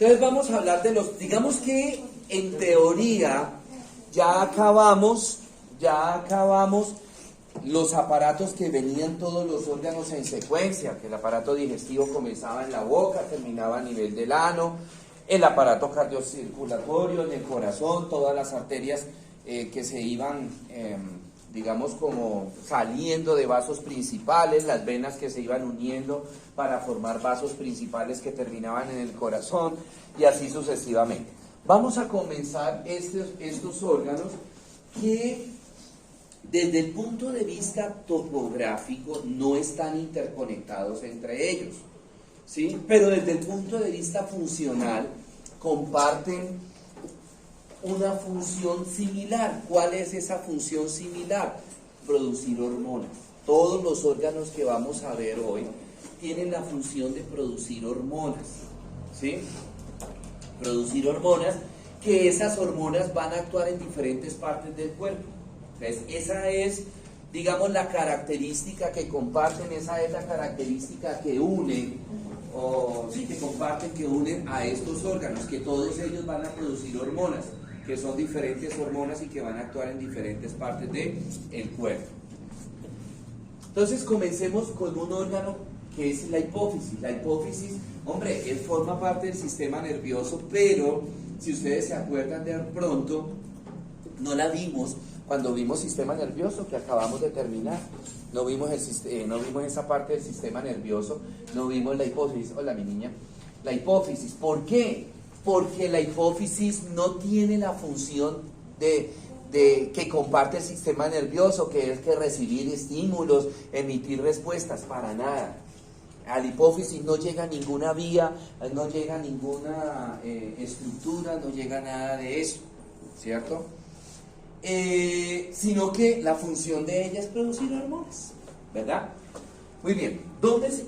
Entonces vamos a hablar de los, digamos que en teoría ya acabamos los aparatos que venían todos los órganos en secuencia, que el aparato digestivo comenzaba en la boca, terminaba a nivel del ano, el aparato cardiocirculatorio en el corazón, todas las arterias que se iban, digamos, como saliendo de vasos principales, las venas que se iban uniendo para formar vasos principales que terminaban en el corazón, y así sucesivamente. Vamos a comenzar estos órganos que desde el punto de vista topográfico no están interconectados entre ellos, ¿sí? Pero desde el punto de vista funcional comparten una función similar. ¿Cuál es esa función similar? Producir hormonas. Todos los órganos que vamos a ver hoy tienen la función de producir hormonas, ¿sí? Producir hormonas, que esas hormonas van a actuar en diferentes partes del cuerpo. Entonces, esa es, digamos, la característica que comparten, esa es la característica que une, o sí, que comparten, que unen a estos órganos, que todos ellos van a producir hormonas, que son diferentes hormonas y que van a actuar en diferentes partes del cuerpo. Entonces, comencemos con un órgano que es la hipófisis. La hipófisis, hombre, él forma parte del sistema nervioso, pero si ustedes se acuerdan de pronto, no la vimos cuando vimos sistema nervioso, que acabamos de terminar. No vimos esa parte del sistema nervioso, no vimos la hipófisis. Hola, mi niña. La hipófisis, ¿por qué? Porque la hipófisis no tiene la función que comparte el sistema nervioso, que es que recibir estímulos, emitir respuestas, para nada. A la hipófisis no llega ninguna vía, no llega ninguna estructura, no llega nada de eso, ¿cierto? Sino que la función de ella es producir hormonas, ¿verdad? Muy bien,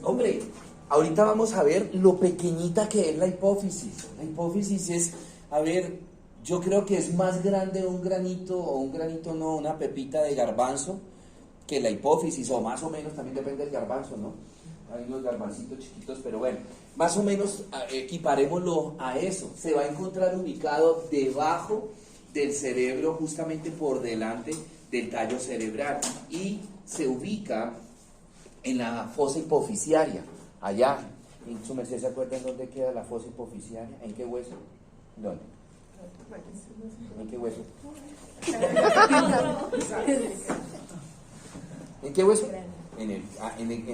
hombre, ahorita vamos a ver lo pequeñita que es la hipófisis. La hipófisis es, a ver, yo creo que es más grande un granito, o un granito no, una pepita de garbanzo, que la hipófisis, o más o menos, también depende del garbanzo, ¿no? Hay unos garbancitos chiquitos, pero bueno, más o menos equiparémoslo a eso. Se va a encontrar ubicado debajo del cerebro, justamente por delante del tallo cerebral, y se ubica en la fosa hipofisiaria, allá. ¿En su merced se acuerdan dónde queda la fosa hipofisiaria? ¿En qué hueso? ¿Dónde? ¿En qué hueso? ¿En qué hueso? En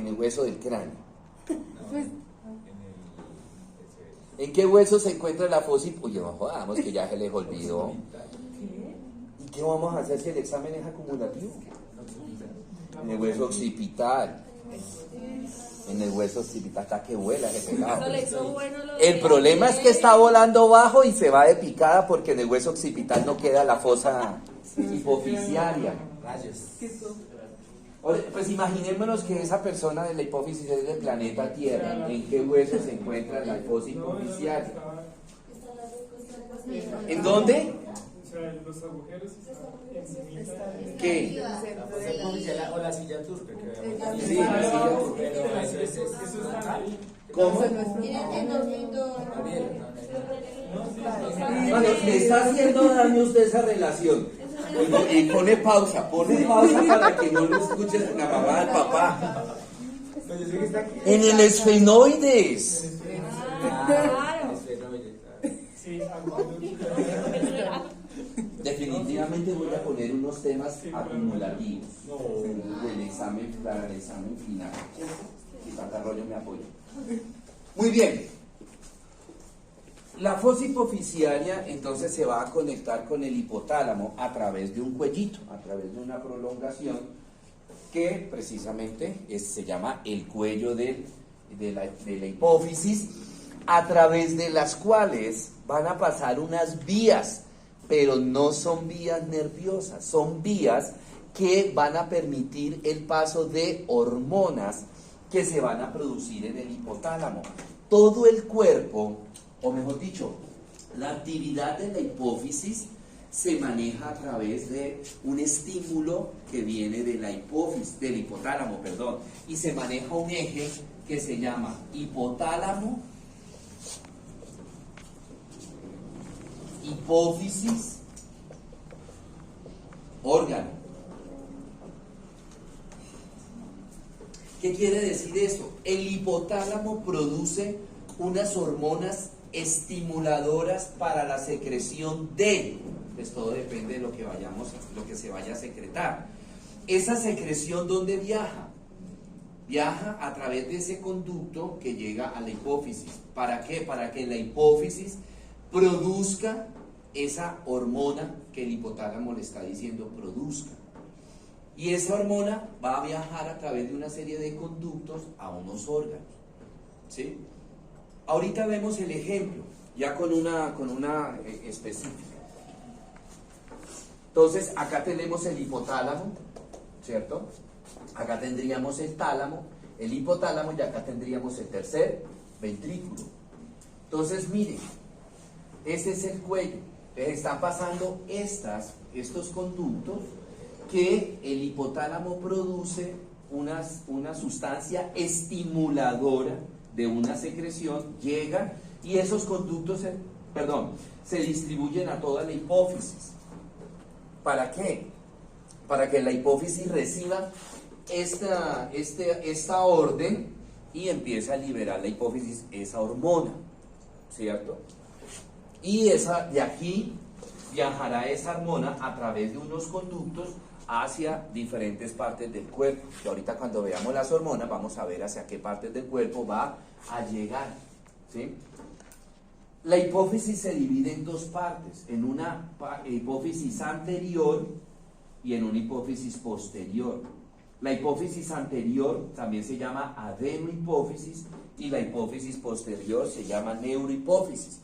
el hueso del cráneo. ¿En qué hueso se encuentra la fosa hipofisiaria? Oye, no jodamos, que ya se les olvidó. ¿Y qué vamos a hacer si el examen es acumulativo? En el hueso occipital. En el hueso occipital, está que vuela ese pelado. El problema es que está volando bajo y se va de picada, porque en el hueso occipital no queda la fosa hipofisiaria. Pues imaginémonos que esa persona de la hipófisis es del planeta Tierra. ¿En qué hueso se encuentra la fosa hipofisiaria? ¿En dónde? Los agujeros están ¿Qué? O la silla turca. Sí, la silla turca. Eso está ahí. ¿Cómo? Bueno, le está haciendo daño a usted esa relación. Y pone pausa para que no lo escuche la mamá del papá. En el esfenoides. Definitivamente voy a poner unos temas acumulativos del examen, para el examen final. Y tanta rollo me apoya. Muy bien. La fosa hipofisiaria entonces se va a conectar con el hipotálamo a través de un cuellito, a través de una prolongación que precisamente se llama el cuello de la hipófisis, a través de las cuales van a pasar unas vías, pero no son vías nerviosas, son vías que van a permitir el paso de hormonas que se van a producir en el hipotálamo. Todo el cuerpo, o mejor dicho, la actividad de la hipófisis se maneja a través de un estímulo que viene de la hipófisis, del hipotálamo, y se maneja un eje que se llama hipotálamo hipófisis, órgano. ¿Qué quiere decir eso? El hipotálamo produce unas hormonas estimuladoras para la secreción de, pues todo depende de lo que se vaya a secretar. Esa secreción, ¿dónde viaja? Viaja a través de ese conducto que llega a la hipófisis. ¿Para qué? Para que la hipófisis produzca esa hormona que el hipotálamo le está diciendo produzca. Y esa hormona va a viajar a través de una serie de conductos a unos órganos. ¿Sí? Ahorita vemos el ejemplo, ya con una específica. Entonces, acá tenemos el hipotálamo, ¿cierto? Acá tendríamos el tálamo, el hipotálamo, y acá tendríamos el tercer ventrículo. Entonces, miren, ese es el cuello. Están pasando estos conductos que el hipotálamo produce una sustancia estimuladora de una secreción, llega y esos conductos se distribuyen a toda la hipófisis. ¿Para qué? Para que la hipófisis reciba esta orden y empiece a liberar la hipófisis esa hormona, ¿cierto? Y de aquí viajará esa hormona a través de unos conductos hacia diferentes partes del cuerpo. Y ahorita cuando veamos las hormonas vamos a ver hacia qué partes del cuerpo va a llegar, ¿sí? La hipófisis se divide en dos partes, en una hipófisis anterior y en una hipófisis posterior. La hipófisis anterior también se llama adenohipófisis y la hipófisis posterior se llama neurohipófisis.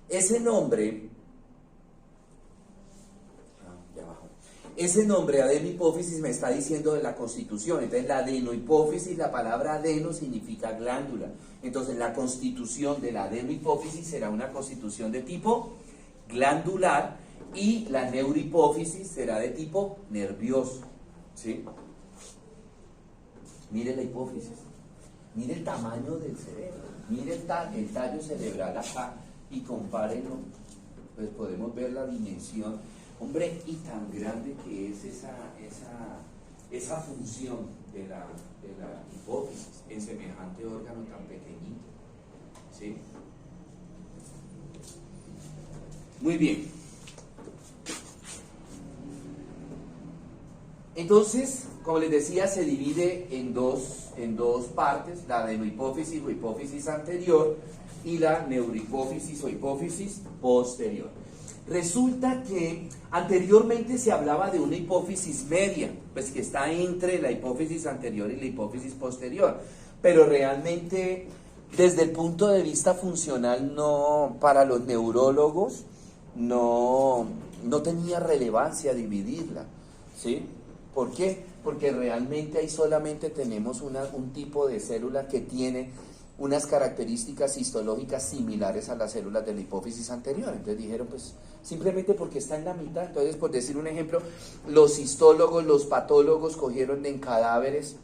Ese nombre adenohipófisis me está diciendo de la constitución. Entonces la adenohipófisis, la palabra adeno significa glándula. Entonces la constitución de la adenohipófisis será una constitución de tipo glandular y la neurohipófisis será de tipo nervioso, ¿sí? Mire la hipófisis, mire el tamaño del cerebro, mire el tallo cerebral acá y compárenlo, pues podemos ver la dimensión. Hombre, y tan grande que es esa función de la hipófisis en semejante órgano tan pequeñito, ¿sí? Muy bien. Entonces, como les decía, se divide en dos partes, la adenohipófisis o hipófisis anterior y la neurohipófisis o hipófisis posterior. Resulta que anteriormente se hablaba de una hipófisis media, pues que está entre la hipófisis anterior y la hipófisis posterior, pero realmente desde el punto de vista funcional para los neurólogos no tenía relevancia dividirla, ¿sí? ¿Por qué? Porque realmente ahí solamente tenemos un tipo de célula que tiene unas características histológicas similares a las células de la hipófisis anterior. Entonces dijeron, pues simplemente porque está en la mitad. Entonces, por decir un ejemplo, los histólogos, los patólogos cogieron en cadáveres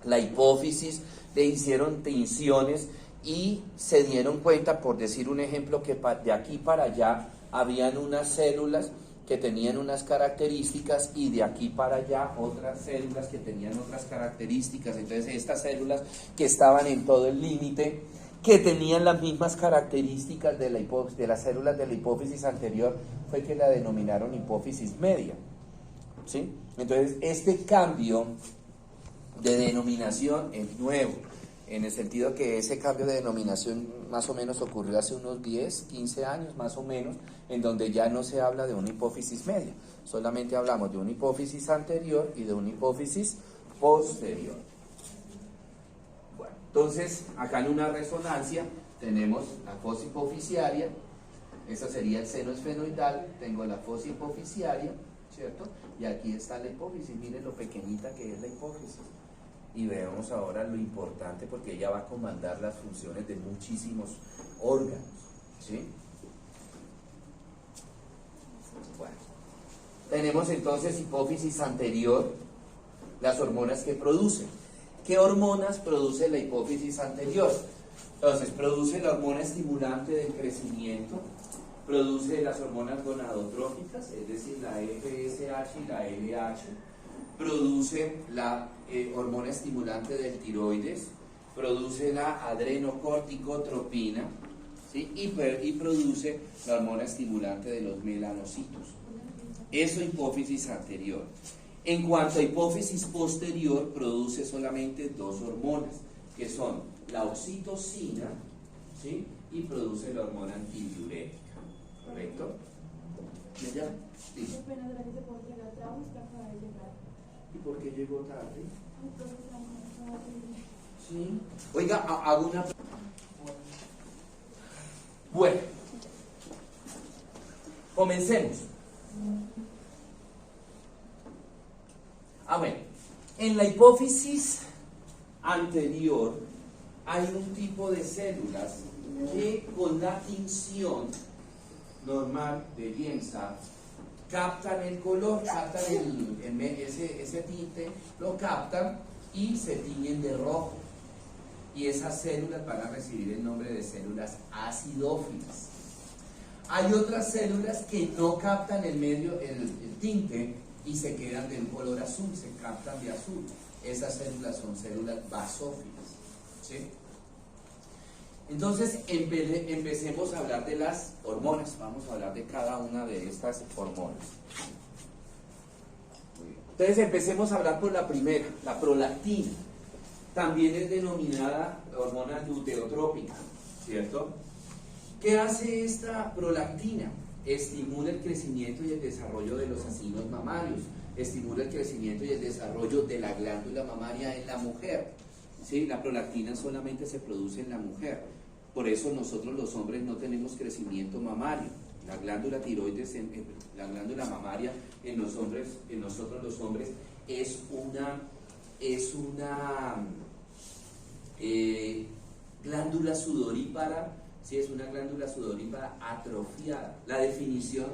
la hipófisis, le hicieron tinciones y se dieron cuenta, por decir un ejemplo, que de aquí para allá habían unas células que tenían unas características y de aquí para allá otras células que tenían otras características. Entonces estas células que estaban en todo el límite, que tenían las mismas características de las células de la hipófisis anterior, fue que la denominaron hipófisis media, ¿sí? Entonces este cambio de denominación es nuevo, en el sentido que ese cambio de denominación más o menos ocurrió hace unos 10, 15 años más o menos, en donde ya no se habla de una hipófisis media, solamente hablamos de una hipófisis anterior y de una hipófisis posterior. Bueno, entonces acá en una resonancia tenemos la fosa hipofisiaria, esa sería el seno esfenoidal, tengo la fosa hipofisiaria, ¿cierto? Y aquí está la hipófisis, miren lo pequeñita que es la hipófisis. Y veamos ahora lo importante, porque ella va a comandar las funciones de muchísimos órganos, ¿sí? Bueno, tenemos entonces hipófisis anterior, las hormonas que produce. ¿Qué hormonas produce la hipófisis anterior? Entonces, produce la hormona estimulante del crecimiento, produce las hormonas gonadotróficas, es decir, la FSH y la LH, produce la hormona estimulante del tiroides, produce la adrenocorticotropina, ¿sí? y produce la hormona estimulante de los melanocitos. Eso hipófisis anterior. En cuanto a hipófisis posterior, produce solamente dos hormonas, que son la oxitocina, ¿sí? y produce la hormona antidiurética. ¿Correcto? ¿Ya? Sí. ¿Y por qué llegó tarde? Sí. Oiga, hago una... Bueno, comencemos. Bueno, en la hipófisis anterior hay un tipo de células que con la tinción normal de lienza captan el color, captan ese tinte, lo captan y se tiñen de rojo. Y esas células van a recibir el nombre de células acidófilas. Hay otras células que no captan el tinte y se quedan de un color azul, se captan de azul. Esas células son células basófilas. ¿Sí? Entonces, empecemos a hablar de las hormonas. Vamos a hablar de cada una de estas hormonas. Entonces, empecemos a hablar por la primera, la prolactina. También es denominada hormona luteotrópica, ¿cierto? ¿Qué hace esta prolactina? Estimula el crecimiento y el desarrollo de los acinos mamarios, estimula el crecimiento y el desarrollo de la glándula mamaria en la mujer. ¿Sí? La prolactina solamente se produce en la mujer, por eso nosotros los hombres no tenemos crecimiento mamario. La glándula tiroides, la glándula mamaria en nosotros los hombres es una glándula sudorípara, ¿sí? Es una glándula sudorípara atrofiada. La definición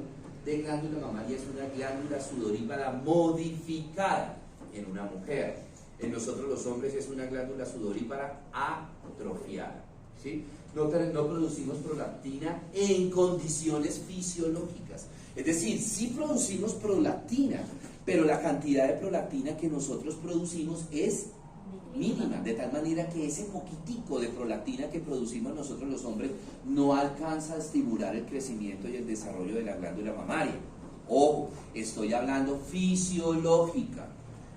de glándula mamaria es una glándula sudorípara modificada en una mujer. En nosotros los hombres es una glándula sudorípara atrofiada, ¿sí? No producimos prolactina en condiciones fisiológicas. Es decir, sí producimos prolactina, pero la cantidad de prolactina que nosotros producimos es mínima, de tal manera que ese poquitico de prolactina que producimos nosotros los hombres no alcanza a estimular el crecimiento y el desarrollo de la glándula mamaria. Ojo, estoy hablando fisiológica.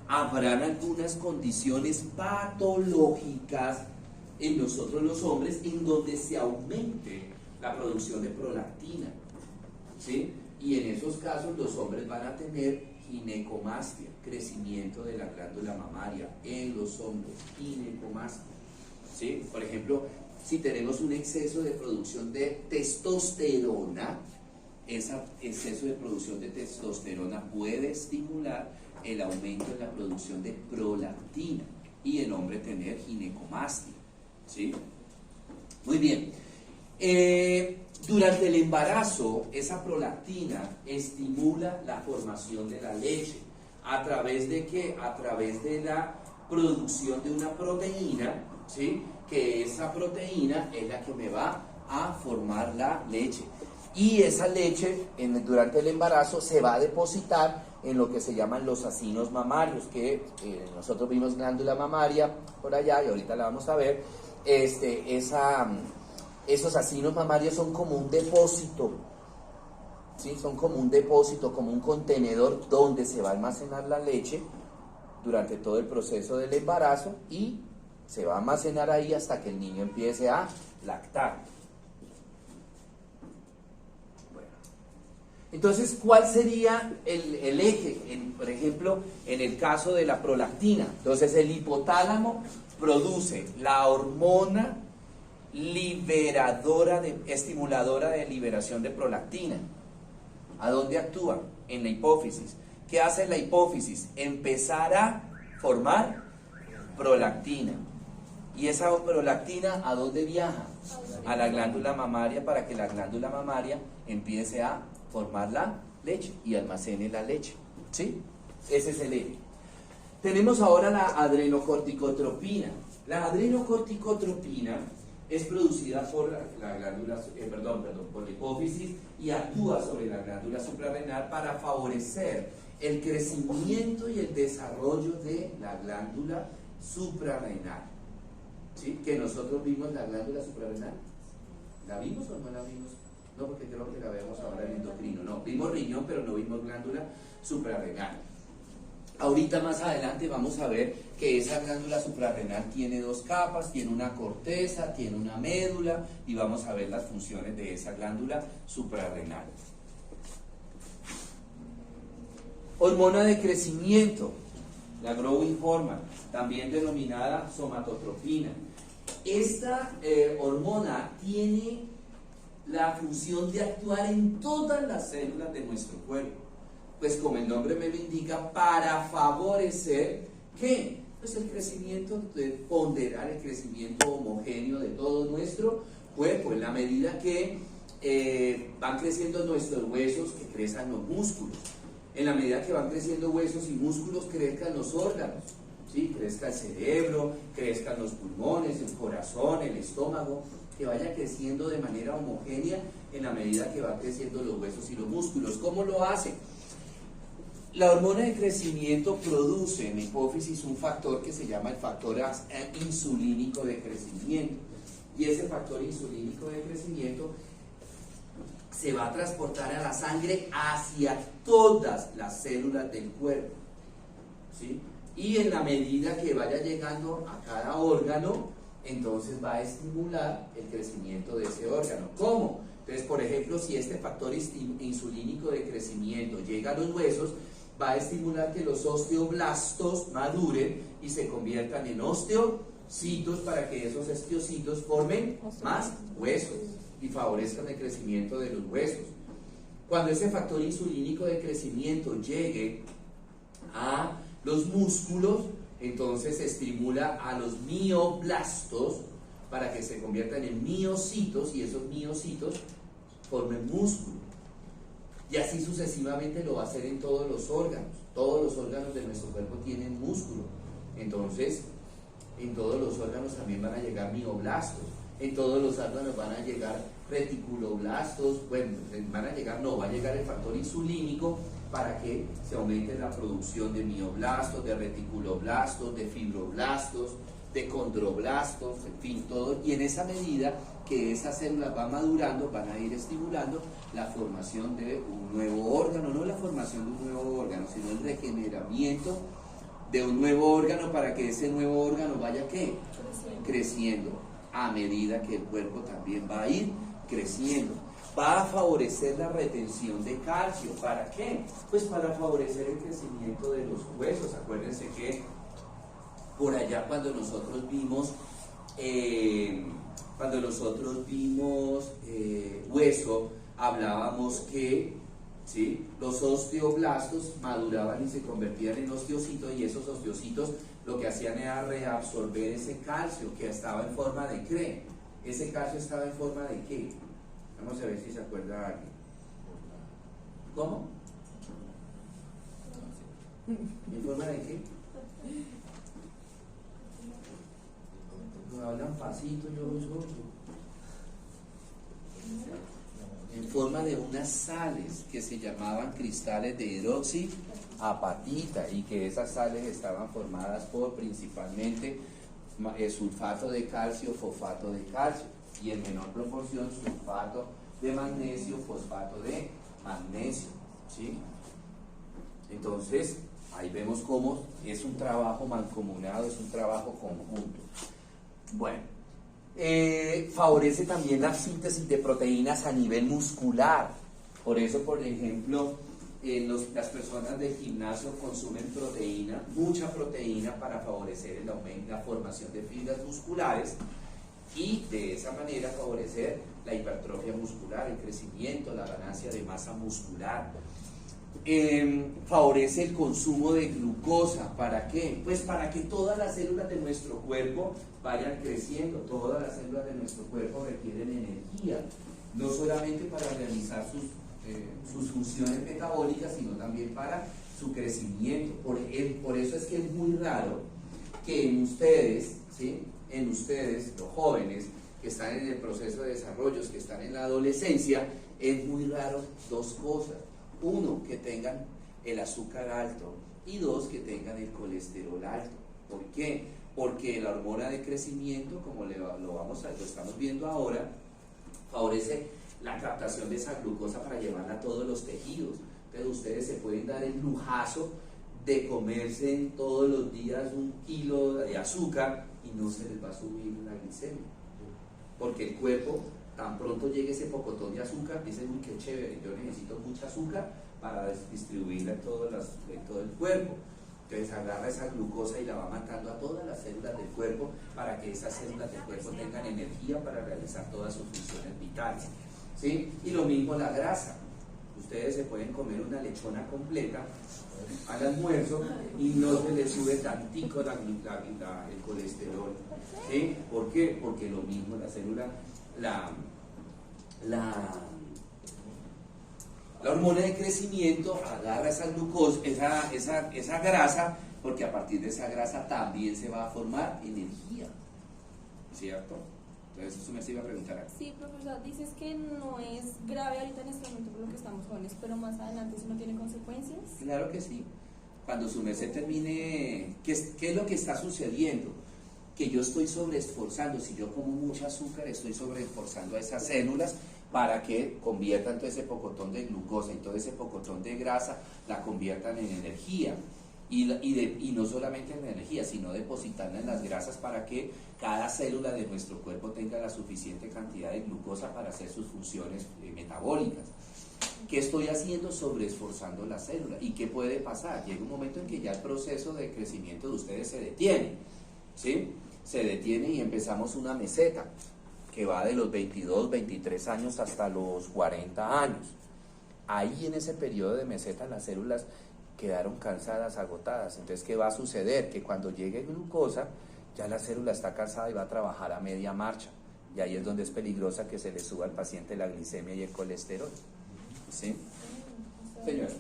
Habrán algunas condiciones patológicas en nosotros los hombres en donde se aumente la producción de prolactina, ¿sí? Y en esos casos los hombres van a tener ginecomastia, crecimiento de la glándula mamaria en los hombres, ginecomastia, ¿sí? Por ejemplo, si tenemos un exceso de producción de testosterona, ese exceso de producción de testosterona puede estimular el aumento en la producción de prolactina y el hombre tener ginecomastia, ¿sí? Muy bien. Durante el embarazo, esa prolactina estimula la formación de la leche. ¿A través de qué? A través de la producción de una proteína, ¿sí? Que esa proteína es la que me va a formar la leche. Y esa leche, durante el embarazo, se va a depositar en lo que se llaman los acinos mamarios, que nosotros vimos glándula mamaria por allá y ahorita la vamos a ver. Esos acinos mamarios son como un depósito, ¿sí? Son como un depósito, como un contenedor donde se va a almacenar la leche durante todo el proceso del embarazo y se va a almacenar ahí hasta que el niño empiece a lactar. Bueno. Entonces, ¿cuál sería el eje? Por ejemplo, en el caso de la prolactina, entonces el hipotálamo produce la hormona estimuladora de liberación de prolactina. ¿A dónde actúa? En la hipófisis. ¿Qué hace la hipófisis? Empezar a formar prolactina. ¿Y esa prolactina a dónde viaja? A la glándula mamaria para que la glándula mamaria empiece a formar la leche y almacene la leche. ¿Sí? Ese es el eje. Tenemos ahora la adrenocorticotropina. La adrenocorticotropina es producida por la glándula, por la hipófisis y actúa sobre la glándula suprarrenal para favorecer el crecimiento y el desarrollo de la glándula suprarrenal. ¿Sí? Que nosotros vimos la glándula suprarrenal. ¿La vimos o no la vimos? No, porque creo que la vemos ahora en endocrino. No, vimos riñón, pero no vimos glándula suprarrenal. Ahorita más adelante vamos a ver que esa glándula suprarrenal tiene dos capas, tiene una corteza, tiene una médula y vamos a ver las funciones de esa glándula suprarrenal. Hormona de crecimiento, la growth hormone, también denominada somatotropina. Esta hormona tiene la función de actuar en todas las células de nuestro cuerpo. Pues como el nombre me lo indica, para favorecer, ¿qué? Pues el crecimiento, de ponderar el crecimiento homogéneo de todo nuestro cuerpo, en la medida que van creciendo nuestros huesos, que crezcan los músculos. En la medida que van creciendo huesos y músculos, crezcan los órganos, ¿sí? Crezca el cerebro, crezcan los pulmones, el corazón, el estómago, que vaya creciendo de manera homogénea en la medida que van creciendo los huesos y los músculos. ¿Cómo lo hace? La hormona de crecimiento produce en la hipófisis un factor que se llama el factor insulínico de crecimiento. Y ese factor insulínico de crecimiento se va a transportar a la sangre hacia todas las células del cuerpo, ¿sí? Y en la medida que vaya llegando a cada órgano, entonces va a estimular el crecimiento de ese órgano. ¿Cómo? Entonces, por ejemplo, si este factor insulínico de crecimiento llega a los huesos, va a estimular que los osteoblastos maduren y se conviertan en osteocitos para que esos osteocitos formen más huesos y favorezcan el crecimiento de los huesos. Cuando ese factor insulínico de crecimiento llegue a los músculos, entonces se estimula a los mioblastos para que se conviertan en miocitos y esos miocitos formen músculo. Y así sucesivamente lo va a hacer en todos los órganos. Todos los órganos de nuestro cuerpo tienen músculo. Entonces, en todos los órganos también van a llegar mioblastos. En todos los órganos van a llegar reticuloblastos. Bueno, va a llegar el factor insulínico para que se aumente la producción de mioblastos, de reticuloblastos, de fibroblastos, de condroblastos, en fin, todo. Y en esa medida que esas células van madurando, van a ir estimulando la formación de un nuevo órgano, no la formación de un nuevo órgano, sino el regeneramiento de un nuevo órgano para que ese nuevo órgano vaya ¿qué? Creciendo a medida que el cuerpo también va a ir creciendo. Va a favorecer la retención de calcio. ¿Para qué? Pues para favorecer el crecimiento de los huesos. Acuérdense que por allá cuando nosotros vimos hueso, hablábamos que ¿sí? Los osteoblastos maduraban y se convertían en osteocitos, y esos osteocitos lo que hacían era reabsorber ese calcio que estaba en forma de ¿qué? Ese calcio estaba en forma de ¿qué? Vamos a ver si se acuerda alguien. ¿Cómo? ¿En forma de qué? No hablan pasito, yo los oigo. En forma de unas sales que se llamaban cristales de hidroxiapatita, y que esas sales estaban formadas por principalmente sulfato de calcio, fosfato de calcio, y en menor proporción sulfato de magnesio, fosfato de magnesio, ¿sí? Entonces, ahí vemos cómo es un trabajo mancomunado, es un trabajo conjunto. Bueno, favorece también la síntesis de proteínas a nivel muscular. Por eso, por ejemplo, las personas del gimnasio consumen proteína, mucha proteína, para favorecer el aumento, la formación de fibras musculares, y de esa manera favorecer la hipertrofia muscular, el crecimiento, la ganancia de masa muscular. Favorece el consumo de glucosa. ¿Para qué? Pues para que todas las células de nuestro cuerpo vayan creciendo. Todas las células de nuestro cuerpo requieren energía, no solamente para realizar sus funciones metabólicas, sino también para su crecimiento. Por eso es que es muy raro que en ustedes, ¿sí? En ustedes, los jóvenes, que están en el proceso de desarrollo, que están en la adolescencia, es muy raro dos cosas. Uno, que tengan el azúcar alto, y dos, que tengan el colesterol alto. ¿Por qué? Porque la hormona de crecimiento, como lo estamos viendo ahora, favorece la captación de esa glucosa para llevarla a todos los tejidos. Entonces ustedes se pueden dar el lujazo de comerse todos los días 1 kilo de azúcar y no se les va a subir la glicemia, porque el cuerpo, tan pronto llegue ese pocotón de azúcar, dice, uy, qué chévere, yo necesito mucha azúcar para distribuirla en todo el cuerpo. Entonces agarra esa glucosa y la va matando a todas las células del cuerpo para que esas células del cuerpo tengan energía para realizar todas sus funciones vitales, ¿sí? Y lo mismo la grasa. Ustedes se pueden comer una lechona completa al almuerzo y no se les sube tantico el colesterol, ¿sí? ¿Por qué? Porque lo mismo la célula, la hormona de crecimiento agarra esa glucosa, esa grasa, porque a partir de esa grasa también se va a formar energía, ¿cierto? Entonces eso me iba a preguntar aquí. Sí, profesor, dices que no es grave ahorita en este momento por lo que estamos jóvenes, pero más adelante eso no tiene consecuencias. Claro que sí. Cuando su merced termine, ¿qué es lo que está sucediendo? Que yo estoy sobreesforzando, si yo como mucho azúcar, estoy sobreesforzando a esas células para que conviertan todo ese pocotón de glucosa y todo ese pocotón de grasa, la conviertan en energía. Y no solamente en energía, sino depositarla en las grasas para que cada célula de nuestro cuerpo tenga la suficiente cantidad de glucosa para hacer sus funciones metabólicas. ¿Qué estoy haciendo? Sobreesforzando la célula. ¿Y qué puede pasar? Llega un momento en que ya el proceso de crecimiento de ustedes se detiene, ¿sí? Se detiene y empezamos una meseta que va de los 22, 23 años hasta los 40 años. Ahí en ese periodo de meseta las células quedaron cansadas, agotadas. Entonces, ¿qué va a suceder? Que cuando llegue glucosa, ya la célula está cansada y va a trabajar a media marcha. Y ahí es donde es peligrosa que se le suba al paciente la glicemia y el colesterol. ¿Sí? Señora.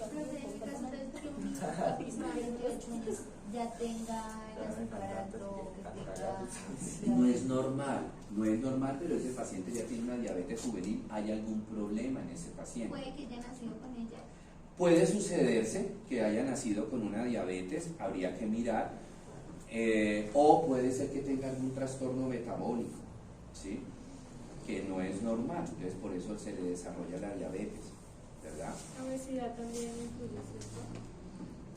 Ya tenga el azúcar alto, No es normal, pero ese paciente ya tiene una diabetes juvenil. ¿Hay algún problema en ese paciente? puede que haya nacido con ella. Puede sucederse que haya nacido con una diabetes, habría que mirar, o puede ser que tenga algún trastorno metabólico, ¿sí? Que no es normal, entonces por eso se le desarrolla la diabetes, ¿verdad? La obesidad también incluye, ¿cierto?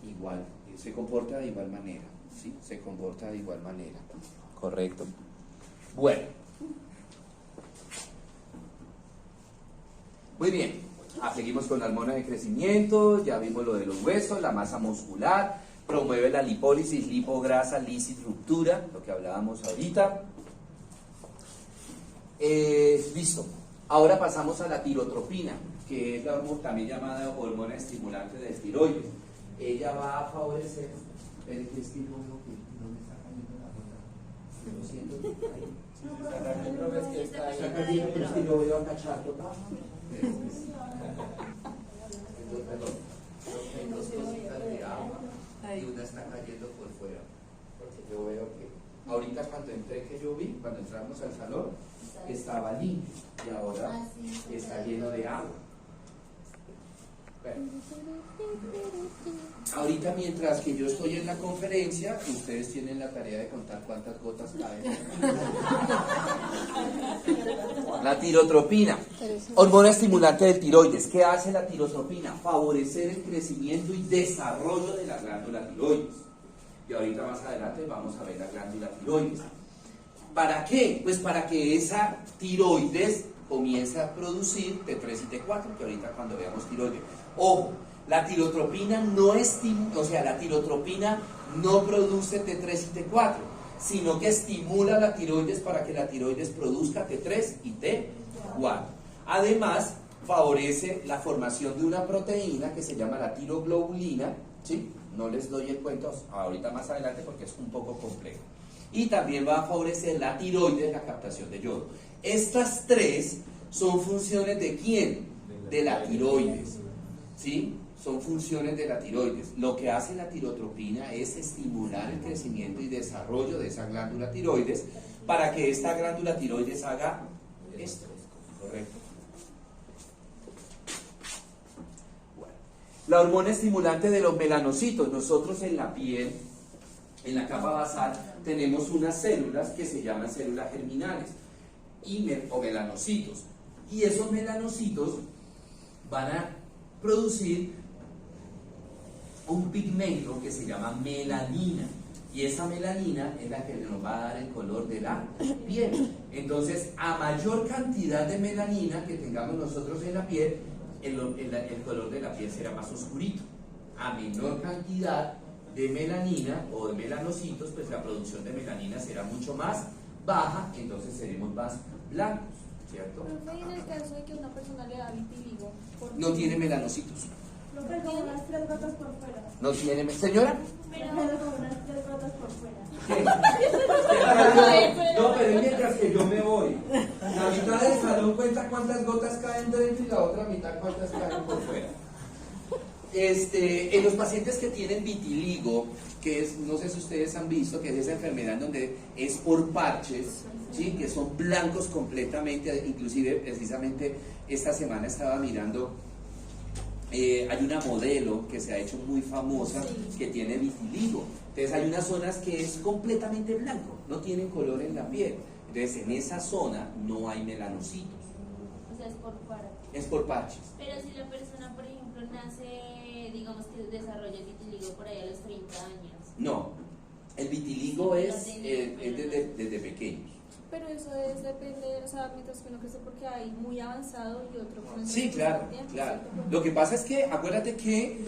Igual, se comporta de igual manera, ¿sí? Se comporta de igual manera, correcto. Bueno, muy bien. Seguimos con la hormona de crecimiento, ya vimos lo de los huesos, la masa muscular, promueve la lipólisis, lipograsa, lisis, ruptura, lo que hablábamos ahorita. Listo. Ahora pasamos a la tirotropina, que es la hormona también llamada hormona estimulante del tiroides. Ella va a favorecer, pero que es que no me está cayendo la gota. Lo siento, está cayendo, es que yo veo a cacharro. Perdón, tengo dos cositas de agua y una está cayendo por fuera, porque yo veo que ahorita cuando entramos al salón estaba limpio y ahora está lleno de agua. Bueno. Ahorita mientras que yo estoy en la conferencia, ustedes tienen la tarea de contar cuántas gotas caen. La tirotropina, hormona estimulante del tiroides. ¿Qué hace la tirotropina? Favorecer el crecimiento y desarrollo de la glándula tiroides. Y ahorita más adelante vamos a ver la glándula tiroides. ¿Para qué? Pues para que esa tiroides comience a producir T3 y T4, que ahorita cuando veamos tiroides. Ojo, la tirotropina la tirotropina no produce T3 y T4, sino que estimula la tiroides para que la tiroides produzca T3 y T4. Además, favorece la formación de una proteína que se llama la tiroglobulina, ¿sí? No les doy el cuento ahorita más adelante porque es un poco complejo. Y también va a favorecer la tiroides, la captación de yodo. Estas tres son funciones ¿de quién? De la tiroides, ¿sí? Son funciones de la tiroides. Lo que hace la tirotropina es estimular el crecimiento y desarrollo de esa glándula tiroides para que esta glándula tiroides haga esto, correcto. Bueno. La hormona estimulante de los melanocitos. Nosotros en la piel, en la capa basal, tenemos unas células que se llaman células germinales o melanocitos. Y esos melanocitos van a producir un pigmento que se llama melanina. Y esa melanina es la que nos va a dar el color de la piel. Entonces, a mayor cantidad de melanina que tengamos nosotros en la piel, el color de la piel será más oscurito. A menor cantidad de melanina o de melanocitos, pues la producción de melanina será mucho más baja, entonces seremos más blancos, ¿cierto? Profe, en el caso de que una persona le da vitiligo, ¿por No tiene melanocitos. Profe, con unas 3 gotas por fuera. No tiene. Señora. Pero con unas 3 gotas por fuera. ¿Qué? No, pero es mientras que yo me voy. La mitad del salón cuenta cuántas gotas caen dentro y la otra mitad cuántas caen por fuera. En los pacientes que tienen vitiligo, que es, no sé si ustedes han visto, que es esa enfermedad donde es por parches, ¿sí? Que son blancos completamente, inclusive precisamente esta semana estaba mirando, hay una modelo que se ha hecho muy famosa que tiene vitiligo. Entonces hay unas zonas que es completamente blanco, no tienen color en la piel. Entonces en esa zona no hay melanocitos. O sea, es por partes. Es por parches. Pero si la persona, por ejemplo, nace, digamos que desarrolla el vitiligo por ahí a los 30 años. No, el vitiligo es desde pequeños. Pero eso es depende, o sea, mientras que uno crece porque hay muy avanzado y otro con el Sí, claro, tiempo, claro. ¿cierto? Lo que pasa es que, acuérdate que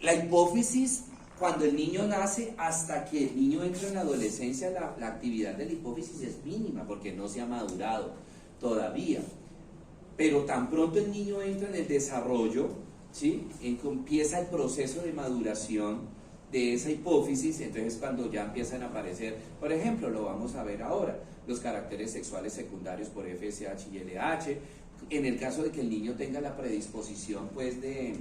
la hipófisis, cuando el niño nace, hasta que el niño entra en la adolescencia, la actividad de la hipófisis es mínima, porque no se ha madurado todavía. Pero tan pronto el niño entra en el desarrollo, ¿sí? Empieza el proceso de maduración de esa hipófisis, entonces cuando ya empiezan a aparecer, por ejemplo, lo vamos a ver ahora, los caracteres sexuales secundarios por FSH y LH. En el caso de que el niño tenga la predisposición pues del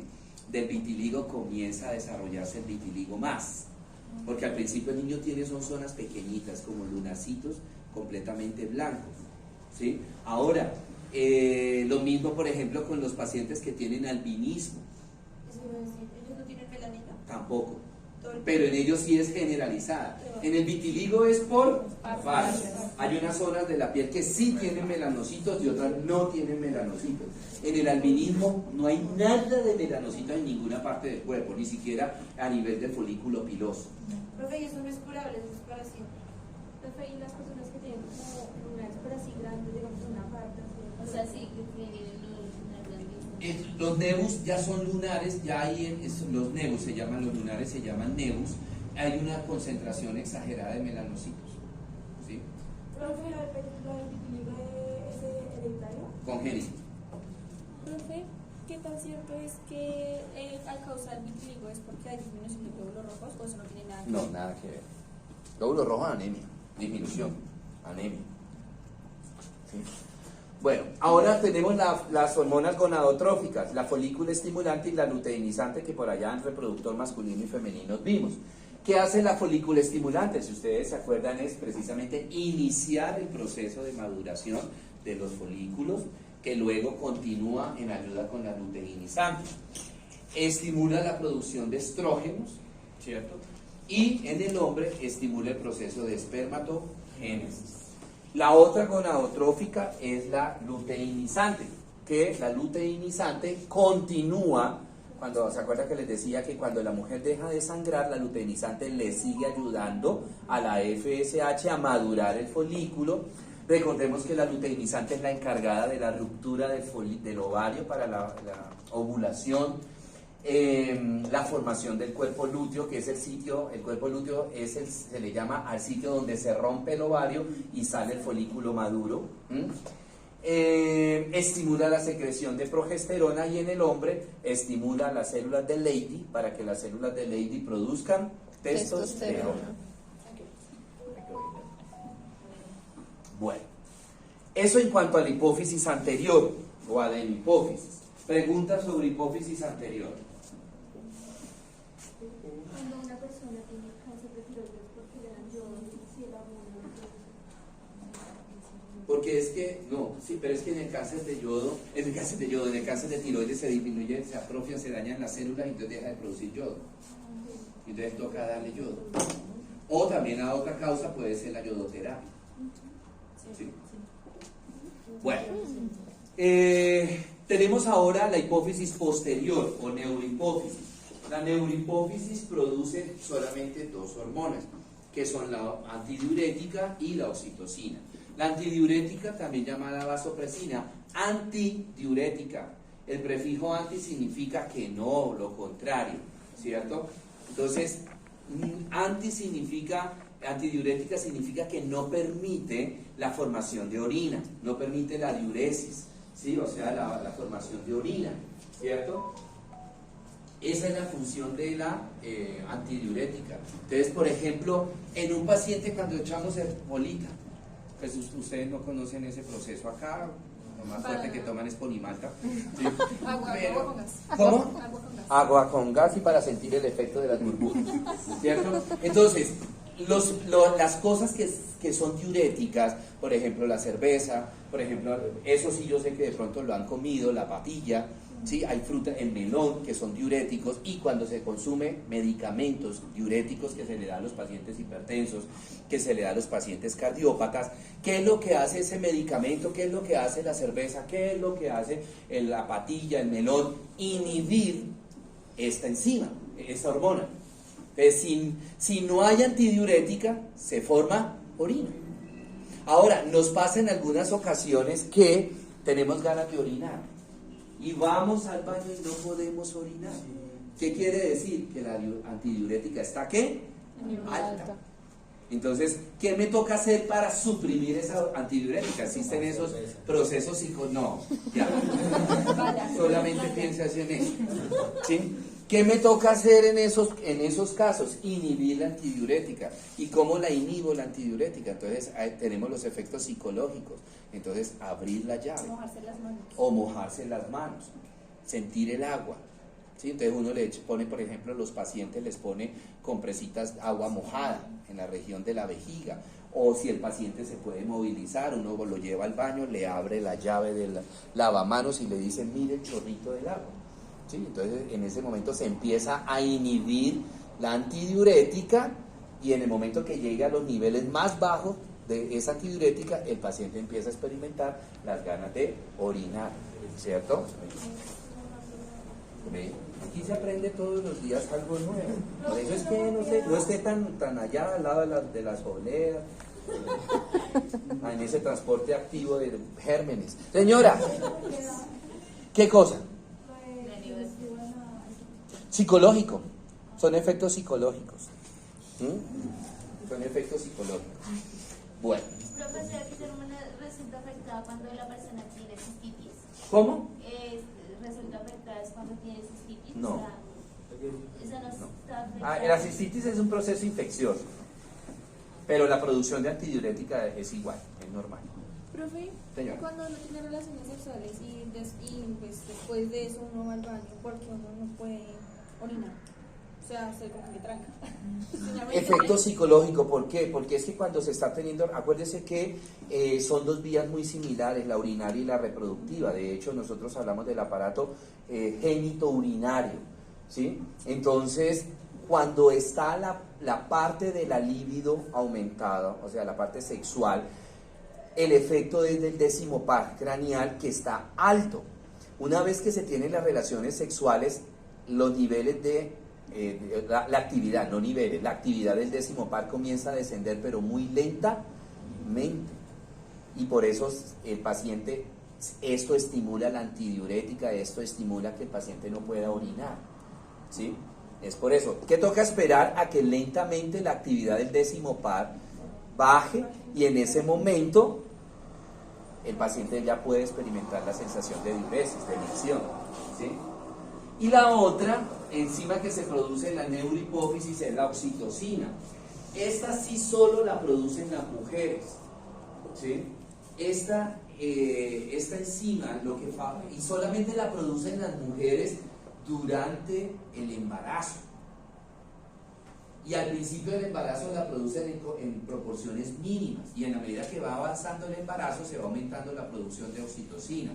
vitiligo, comienza a desarrollarse el vitiligo más, porque al principio el niño tiene son zonas pequeñitas como lunarcitos completamente blancos, ¿sí? Ahora, lo mismo por ejemplo con los pacientes que tienen albinismo. Eso iba a decir, ¿ellos no tienen melanina? Tampoco, pero en ellos sí es generalizada. En el vitiligo es por parches. Hay unas zonas de la piel que sí tienen melanocitos y otras no tienen melanocitos. En el albinismo no hay nada de melanocitos en ninguna parte del cuerpo, ni siquiera a nivel del folículo piloso. Profe, y eso no es curable, eso es para siempre. Profe, y las personas que tienen como lunares pero así grandes, digamos una parte así. O sea, sí, que tienen una grandísima. Los nebus ya son lunares, ya hay los nebus se llaman, los lunares se llaman nebus, hay una concentración exagerada de melanocitos, ¿sí? Profe, ¿lo del vitiligo es hereditario? Congénito. Profe, ¿qué tan cierto es que al causar vitiligo es porque hay disminución de glóbulos rojos o eso no tiene nada que ver? No, nada que ver. Glóbulos rojos, anemia, disminución, anemia. ¿Sí? Bueno, ahora tenemos las hormonas gonadotróficas, la folícula estimulante y la luteinizante, que por allá en reproductor masculino y femenino vimos. ¿Qué hace la folícula estimulante? Si ustedes se acuerdan, es precisamente iniciar el proceso de maduración de los folículos, que luego continúa en ayuda con la luteinizante. Estimula la producción de estrógenos, ¿cierto? Y en el hombre estimula el proceso de espermatogénesis. La otra gonadotrófica es la luteinizante, que la luteinizante continúa, cuando se acuerda que les decía que cuando la mujer deja de sangrar, la luteinizante le sigue ayudando a la FSH a madurar el folículo. Recordemos que la luteinizante es la encargada de la ruptura del ovario para la ovulación. La formación del cuerpo lúteo, que es el sitio, el cuerpo lúteo se le llama al sitio donde se rompe el ovario y sale el folículo maduro. Estimula la secreción de progesterona y en el hombre estimula las células de Leydig para que las células de Leydig produzcan testosterona. Bueno, eso en cuanto a la hipófisis anterior o a la hipófisis. Preguntas sobre hipófisis anterior. Cuando una persona tiene cáncer de tiroides porque le dan yodo, si el abono Porque es que, no, sí, pero es que en el cáncer de tiroides se disminuye, se atrofia, se dañan las células y entonces deja de producir yodo. Entonces toca darle yodo. O también a otra causa puede ser la yodoterapia. ¿Sí? Bueno, tenemos ahora la hipófisis posterior o neurohipófisis. La neurohipófisis produce solamente dos hormonas, que son la antidiurética y la oxitocina. La antidiurética, también llamada vasopresina, antidiurética. El prefijo anti significa que no, lo contrario, ¿cierto? Entonces, antidiurética significa que no permite la formación de orina, no permite la diuresis, ¿sí? O sea, la formación de orina, ¿cierto? Esa es la función de la antidiurética. Entonces, por ejemplo, en un paciente cuando echamos bolita, pues ustedes no conocen ese proceso acá, lo más fuerte que toman es ponimalta. ¿Sí? Agua con gas. ¿Cómo? Agua con gas. Agua con gas y para sentir el efecto de las burbujas, ¿cierto? Entonces, las cosas que son diuréticas, por ejemplo la cerveza, por ejemplo, eso sí yo sé que de pronto lo han comido, la papilla, ¿sí? Hay fruta, el melón, que son diuréticos, y cuando se consume medicamentos diuréticos que se le da a los pacientes hipertensos, que se le da a los pacientes cardiópatas, ¿qué es lo que hace ese medicamento? ¿Qué es lo que hace la cerveza? ¿Qué es lo que hace la patilla, el melón? Inhibir esta enzima, esta hormona. Entonces, si no hay antidiurética, se forma orina. Ahora, nos pasa en algunas ocasiones que tenemos ganas de orinar y vamos al baño y no podemos orinar. ¿Qué quiere decir? Que la antidiurética está, ¿qué? Alta. Entonces, ¿qué me toca hacer para suprimir esa antidiurética? ¿Existen esos procesos No, ya. Solamente piensa así en eso. ¿Sí? ¿Qué me toca hacer en esos casos? Inhibir la antidiurética. ¿Y cómo la inhibo la antidiurética? Entonces tenemos los efectos psicológicos. Entonces abrir la llave. Mojarse las manos. O mojarse las manos. Sentir el agua. ¿Sí? Entonces uno le pone, por ejemplo, los pacientes les pone compresitas agua mojada en la región de la vejiga. O si el paciente se puede movilizar, uno lo lleva al baño, le abre la llave del lavamanos y le dice, mire el chorrito del agua. ¿Sí? Entonces en ese momento se empieza a inhibir la antidiurética y en el momento que llega a los niveles más bajos de esa antidiurética, el paciente empieza a experimentar las ganas de orinar, ¿cierto? ¿Ve? Aquí se aprende todos los días algo nuevo. Por eso es que no esté tan allá al lado de las oleas, en ese transporte activo de gérmenes. Señora, ¿qué cosa? Psicológico, son efectos psicológicos. Son efectos psicológicos. Bueno. Profesor, ¿qué hormona resulta afectada cuando la persona tiene cistitis? ¿Cómo? ¿Resulta afectada es cuando tiene cistitis? No. Esa no está La afectada. cistitis es un proceso infeccioso, pero la producción de antidiurética es igual, es normal. Profe, Señora. cuando uno tiene relaciones sexuales y pues, después de eso uno va al baño, porque uno no puede orinar. O sea, se como que tranca. Efecto psicológico, ¿por qué? Porque es que cuando se está teniendo, acuérdese que son dos vías muy similares, la urinaria y la reproductiva. De hecho, nosotros hablamos del aparato genitourinario, ¿sí? Entonces, cuando está la parte de la libido aumentada, o sea, la parte sexual, el efecto es del décimo par craneal que está alto. Una vez que se tienen las relaciones sexuales, los niveles la actividad, no niveles, la actividad del décimo par comienza a descender, pero muy lentamente. Y por eso el paciente, esto estimula la antidiurética, esto estimula que el paciente no pueda orinar. ¿Sí? Es por eso que toca esperar a que lentamente la actividad del décimo par baje y en ese momento el paciente ya puede experimentar la sensación de diuresis, de micción. ¿Sí? Y la otra enzima que se produce en la neurohipófisis es la oxitocina. Esta sí solo la producen las mujeres. ¿Sí? Esta enzima y solamente la producen las mujeres durante el embarazo. Y al principio del embarazo la producen en proporciones mínimas, y en la medida que va avanzando el embarazo se va aumentando la producción de oxitocina.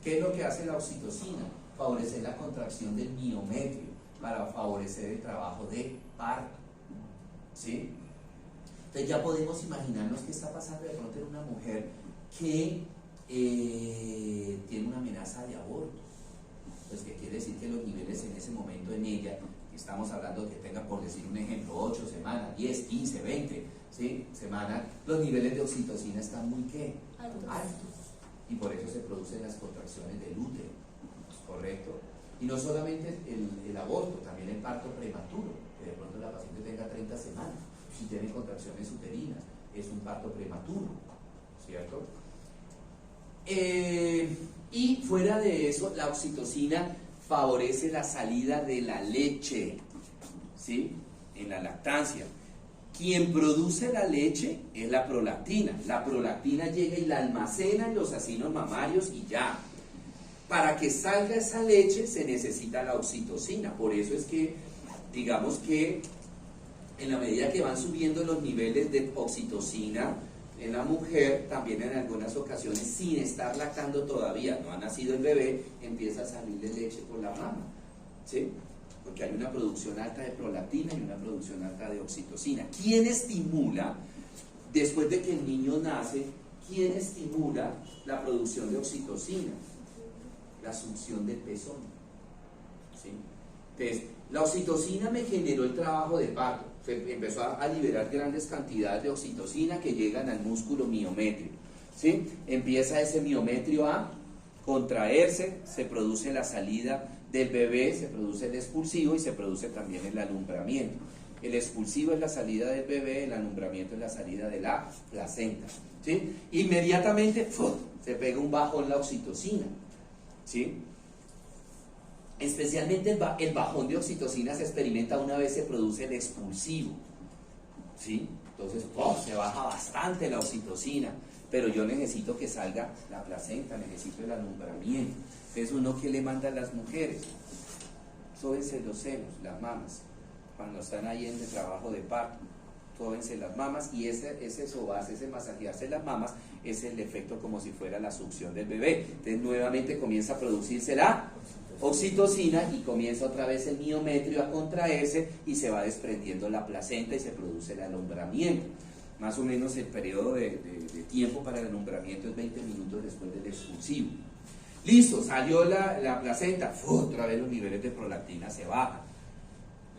¿Qué es lo que hace la oxitocina? Favorecer la contracción del miometrio para favorecer el trabajo de parto. ¿Sí? Entonces ya podemos imaginarnos qué está pasando de pronto en una mujer que tiene una amenaza de aborto. Pues que quiere decir que los niveles en ese momento en ella, estamos hablando de que tenga, por decir un ejemplo, 8 semanas, 10, 15, 20, ¿sí? Semanas, los niveles de oxitocina están muy ¿qué? Altos. Y por eso se producen las contracciones del útero, ¿correcto? Y no solamente el aborto, también el parto prematuro, que de pronto la paciente tenga 30 semanas, si tiene contracciones uterinas, es un parto prematuro, ¿cierto? Y fuera de eso, la oxitocina favorece la salida de la leche, ¿sí? En la lactancia. Quien produce la leche es la prolactina. La prolactina llega y la almacena en los acinos mamarios y ya. Para que salga esa leche se necesita la oxitocina. Por eso es que, digamos que en la medida que van subiendo los niveles de oxitocina en la mujer, también en algunas ocasiones, sin estar lactando todavía, no ha nacido el bebé, empieza a salirle leche por la mama, ¿sí? Porque hay una producción alta de prolactina y una producción alta de oxitocina. ¿Quién estimula, después de que el niño nace, quién estimula la producción de oxitocina? La succión del pezón, ¿sí? Entonces, la oxitocina me generó el trabajo de parto. Empezó a liberar grandes cantidades de oxitocina que llegan al músculo miométrico, ¿sí? Empieza ese miometrio a contraerse, se produce la salida del bebé, se produce el expulsivo y se produce también el alumbramiento. El expulsivo es la salida del bebé, el alumbramiento es la salida de la placenta, ¿sí? Inmediatamente ¡fum!, se pega un bajón la oxitocina, ¿sí? Especialmente el bajón de oxitocina se experimenta una vez se produce el expulsivo, ¿sí? Entonces se baja bastante la oxitocina, pero yo necesito que salga la placenta, necesito el alumbramiento. Entonces, uno que le manda a las mujeres, sóbense los senos, las mamas, cuando están ahí en el trabajo de parto, sóbense las mamas, y ese sobace, ese masajearse las mamas, es el efecto como si fuera la succión del bebé. Entonces nuevamente comienza a producirse la oxitocina y comienza otra vez el miometrio a contraerse y se va desprendiendo la placenta y se produce el alumbramiento. Más o menos el periodo de tiempo para el alumbramiento es 20 minutos después del expulsivo. Listo, salió la placenta, otra vez los niveles de prolactina se bajan.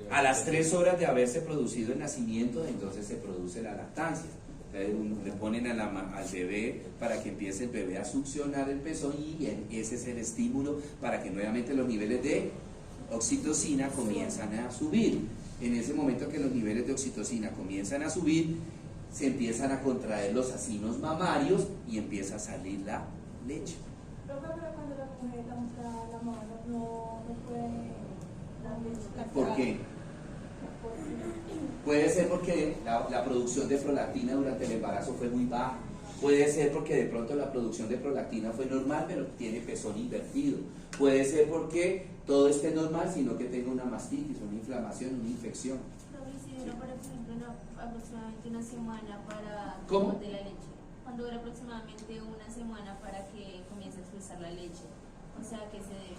A las 3 horas de haberse producido el nacimiento, entonces se produce la lactancia. Le ponen al bebé para que empiece el bebé a succionar el pezón, y ese es el estímulo para que nuevamente los niveles de oxitocina comienzan a subir. En ese momento que los niveles de oxitocina comienzan a subir, se empiezan a contraer los acinos mamarios y empieza a salir la leche. Pero cuando la mujer, la mamá no puede dar leche. ¿Por qué? Puede ser porque la producción de prolactina durante el embarazo fue muy baja. Puede ser porque de pronto la producción de prolactina fue normal, pero tiene pezón invertido. Puede ser porque todo esté normal, sino que tenga una mastitis, una inflamación, una infección. Si dura, por ejemplo, aproximadamente una semana para ¿Cómo? de la leche. Cuando dura aproximadamente una semana para que comience a expulsar la leche. O sea, que se debe.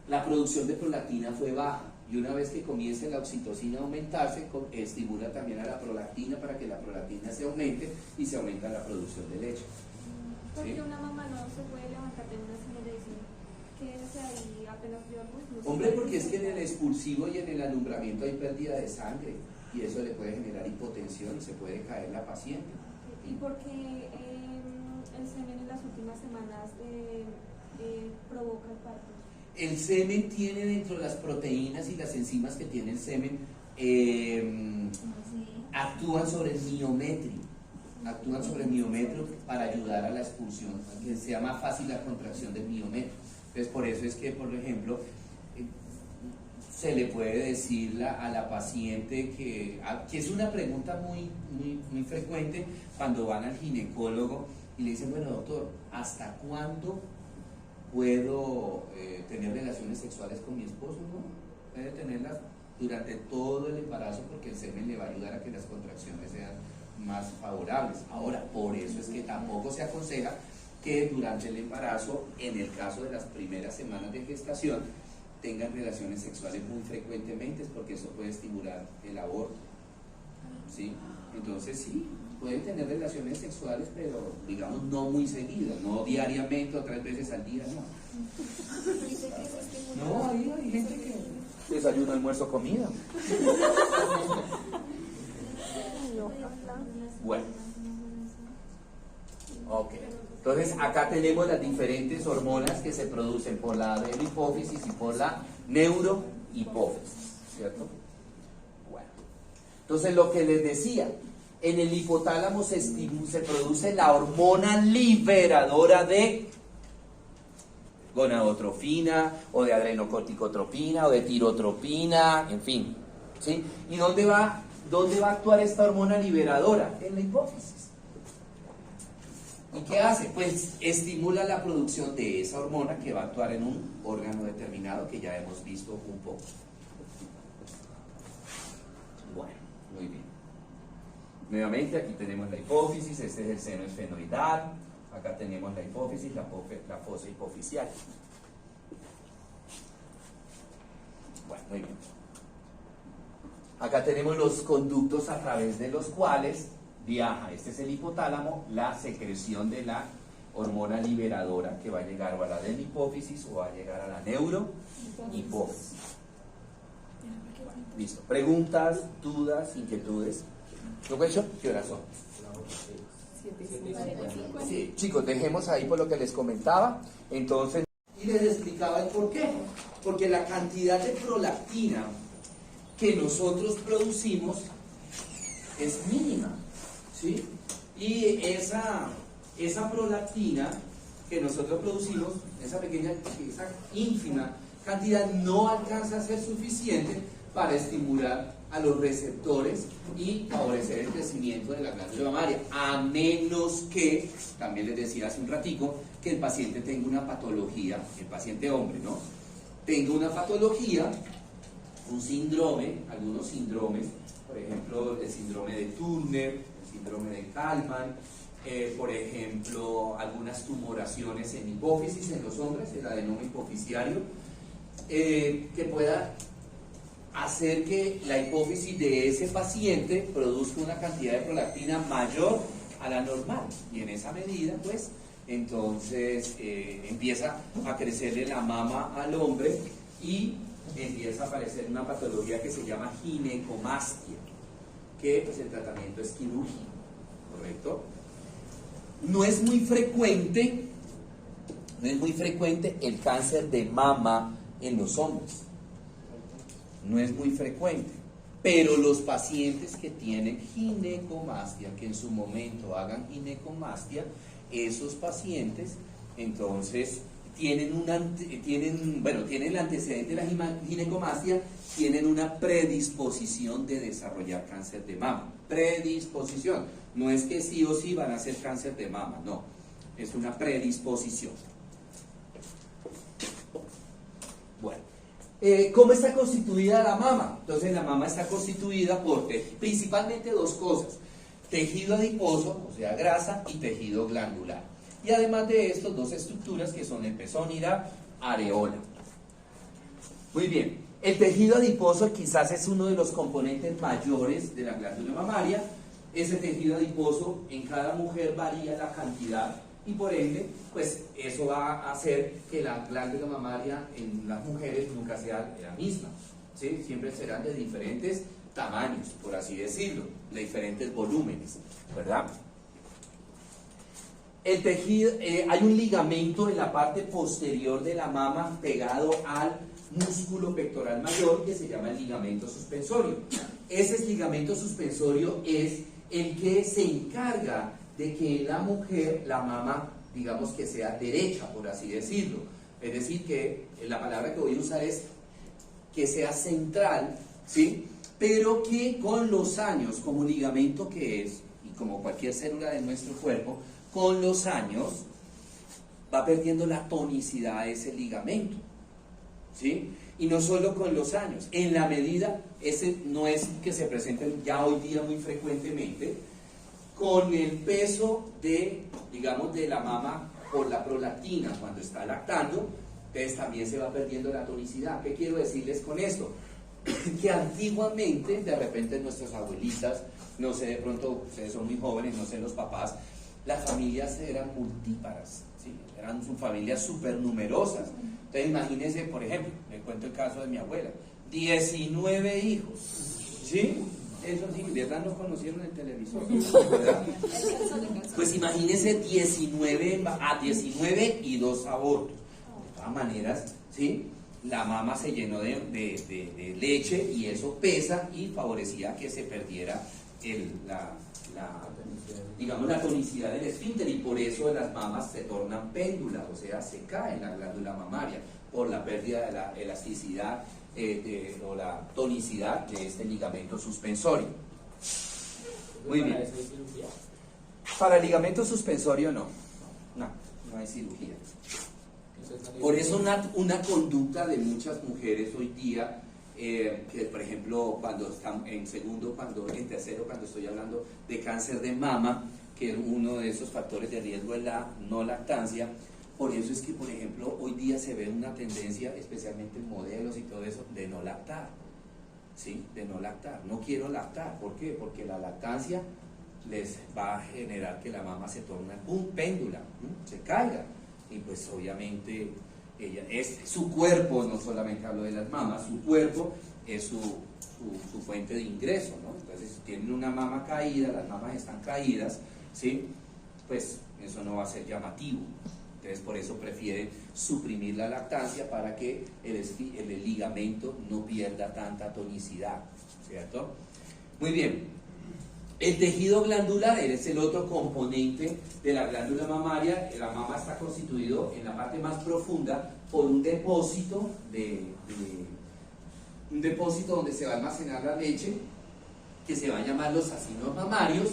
La producción de prolactina fue baja, y una vez que comience la oxitocina a aumentarse, estimula también a la prolactina para que la prolactina se aumente y se aumenta la producción de leche. Porque ¿Sí? una mamá no se puede levantar de una silla y decir, quédese ahí apenas vio algo. Hombre, porque es que en el expulsivo y en el alumbramiento hay pérdida de sangre, y eso le puede generar hipotensión y se puede caer la paciente. ¿Y por qué el semen en las últimas semanas provoca el parto? El semen tiene dentro de las proteínas y las enzimas que tiene el semen, actúan sobre el miometrio. Actúan sobre el miometrio para ayudar a la expulsión, que sea más fácil la contracción del miometrio. Entonces, por eso es que, por ejemplo, se le puede decir a la paciente que es una pregunta muy frecuente cuando van al ginecólogo y le dicen, bueno, doctor, ¿hasta cuándo puedo tener relaciones sexuales con mi esposo? ¿No? Puede tenerlas durante todo el embarazo, porque el semen le va a ayudar a que las contracciones sean más favorables. Ahora, por eso es que tampoco se aconseja que durante el embarazo, en el caso de las primeras semanas de gestación, tengan relaciones sexuales muy frecuentemente, porque eso puede estimular el aborto, ¿sí? Entonces sí, pueden tener relaciones sexuales, pero digamos no muy seguidas, no diariamente o 3 veces al día, no. No, hay gente que desayuno, almuerzo, comida. Bueno, ok. Entonces acá tenemos las diferentes hormonas que se producen por la adenohipófisis y por la neurohipófisis, ¿cierto? Bueno, entonces lo que les decía, en el hipotálamo se produce la hormona liberadora de gonadotrofina o de adrenocorticotropina o de tirotropina, en fin, ¿sí? ¿Y dónde va a actuar esta hormona liberadora? En la hipófisis. ¿Y qué hace? Pues estimula la producción de esa hormona que va a actuar en un órgano determinado que ya hemos visto un poco. Bueno, muy bien. Nuevamente aquí tenemos la hipófisis, este es el seno esfenoidal, acá tenemos la hipófisis, la fosa hipofisial. Bueno, muy bien. Acá tenemos los conductos a través de los cuales viaja, este es el hipotálamo, la secreción de la hormona liberadora que va a llegar o a la adenohipófisis o va a llegar a la neurohipófisis. Listo. ¿Preguntas, dudas, inquietudes? ¿Qué horas son? Sí, chicos, dejemos ahí por lo que les comentaba. Entonces, y les explicaba el por qué. Porque la cantidad de prolactina que nosotros producimos es mínima, ¿sí? Y esa prolactina que nosotros producimos, esa ínfima cantidad, no alcanza a ser suficiente para estimular a los receptores y favorecer el crecimiento de la glándula mamaria, a menos que, también les decía hace un ratico, que el paciente tenga una patología, el paciente hombre, ¿no? Tenga una patología, un síndrome, algunos síndromes, por ejemplo, el síndrome de Turner, el síndrome de Kalman, por ejemplo, algunas tumoraciones en hipófisis en los hombres, el adenoma hipofisiario, que pueda hacer que la hipófisis de ese paciente produzca una cantidad de prolactina mayor a la normal, y en esa medida, pues, entonces empieza a crecerle la mama al hombre y empieza a aparecer una patología que se llama ginecomastia, que pues el tratamiento es quirúrgico, ¿correcto? No es muy frecuente el cáncer de mama en los hombres, no es muy frecuente, pero los pacientes que tienen ginecomastia, que en su momento hagan ginecomastia, esos pacientes entonces tienen el antecedente de la ginecomastia, tienen una predisposición de desarrollar cáncer de mama. Predisposición, no es que sí o sí van a hacer cáncer de mama, no, es una predisposición. Bueno, ¿cómo está constituida la mama? Entonces la mama está constituida por principalmente dos cosas: tejido adiposo, o sea grasa, y tejido glandular. Y además de esto, dos estructuras que son el pezón y la areola. Muy bien, el tejido adiposo quizás es uno de los componentes mayores de la glándula mamaria. Ese tejido adiposo en cada mujer varía la cantidad y por ende, pues eso va a hacer que la glándula mamaria en las mujeres nunca sea la misma, ¿sí? Siempre serán de diferentes tamaños, por así decirlo, de diferentes volúmenes, ¿verdad? El tejido, hay un ligamento en la parte posterior de la mama pegado al músculo pectoral mayor que se llama el ligamento suspensorio. Ese ligamento suspensorio es el que se encarga de que en la mujer la mama, digamos que sea derecha, por así decirlo. Es decir, que la palabra que voy a usar es que sea central, ¿sí? Pero que con los años, como ligamento que es, y como cualquier célula de nuestro cuerpo, con los años va perdiendo la tonicidad de ese ligamento, ¿sí? Y no solo con los años, en la medida, ese no es que se presenten ya hoy día muy frecuentemente, con el peso de, digamos, de la mama por la prolactina cuando está lactando, entonces también se va perdiendo la tonicidad. ¿Qué quiero decirles con esto? Que antiguamente, de repente nuestras abuelitas, no sé, de pronto ustedes son muy jóvenes, no sé, los papás, las familias eran multíparas, ¿sí? Eran familias súper numerosas. Entonces imagínense, por ejemplo, les cuento el caso de mi abuela, 19 hijos, ¿sí? Eso sí, ¿verdad? No conocieron el televisor, ¿verdad? Pues imagínense 19 y 2 abortos. De todas maneras, ¿sí? La mama se llenó de leche y eso pesa y favorecía que se perdiera digamos, la tonicidad del esfínter, y por eso las mamas se tornan péndulas, o sea, se cae la glándula mamaria por la pérdida de la elasticidad o la tonicidad de este ligamento suspensorio. Muy bien. ¿Para eso hay cirugía? Para el ligamento suspensorio no hay cirugía. Por eso una conducta de muchas mujeres hoy día, que por ejemplo cuando están en tercero, cuando estoy hablando de cáncer de mama, que uno de esos factores de riesgo es la no lactancia. Por eso es que, por ejemplo, hoy día se ve una tendencia, especialmente en modelos y todo eso, de no lactar, ¿sí? De no lactar. No quiero lactar. ¿Por qué? Porque la lactancia les va a generar que la mama se torne un péndula, se caiga. Y pues obviamente su cuerpo, no solamente hablo de las mamas, su cuerpo es su fuente de ingreso, ¿no? Entonces, si tienen una mama caída, las mamas están caídas, ¿sí? Pues eso no va a ser llamativo. Entonces, por eso prefieren suprimir la lactancia para que el ligamento no pierda tanta tonicidad, ¿cierto? Muy bien. El tejido glandular es el otro componente de la glándula mamaria. La mama está constituido en la parte más profunda por un depósito donde se va a almacenar la leche, que se va a llamar los acinos mamarios,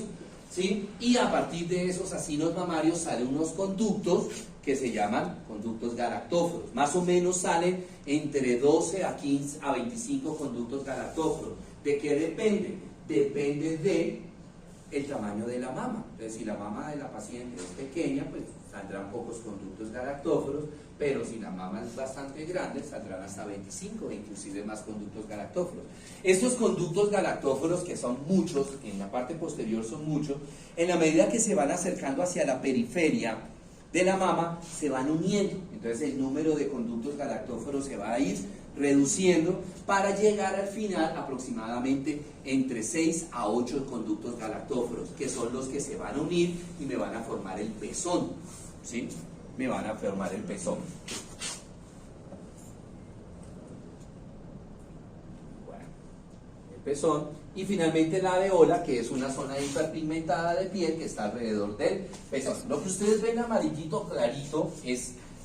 ¿sí? Y a partir de esos acinos mamarios salen unos conductos que se llaman conductos galactóforos. Más o menos salen entre 12 a 15 a 25 conductos galactóforos. ¿De qué depende? Depende de el tamaño de la mama. Entonces, si la mama de la paciente es pequeña, pues saldrán pocos conductos galactóforos, pero si la mama es bastante grande, saldrán hasta 25 e inclusive más conductos galactóforos. Estos conductos galactóforos, que son muchos, en la parte posterior son muchos, en la medida que se van acercando hacia la periferia de la mama, se van uniendo. Entonces el número de conductos galactóforos se va a ir reduciendo para llegar al final aproximadamente entre 6 a 8 conductos galactóforos, que son los que se van a unir y me van a formar el pezón, ¿sí? Me van a formar el pezón. Bueno, el pezón. Y finalmente la areola, que es una zona hiperpigmentada de piel que está alrededor del pezón. Lo que ustedes ven amarillito clarito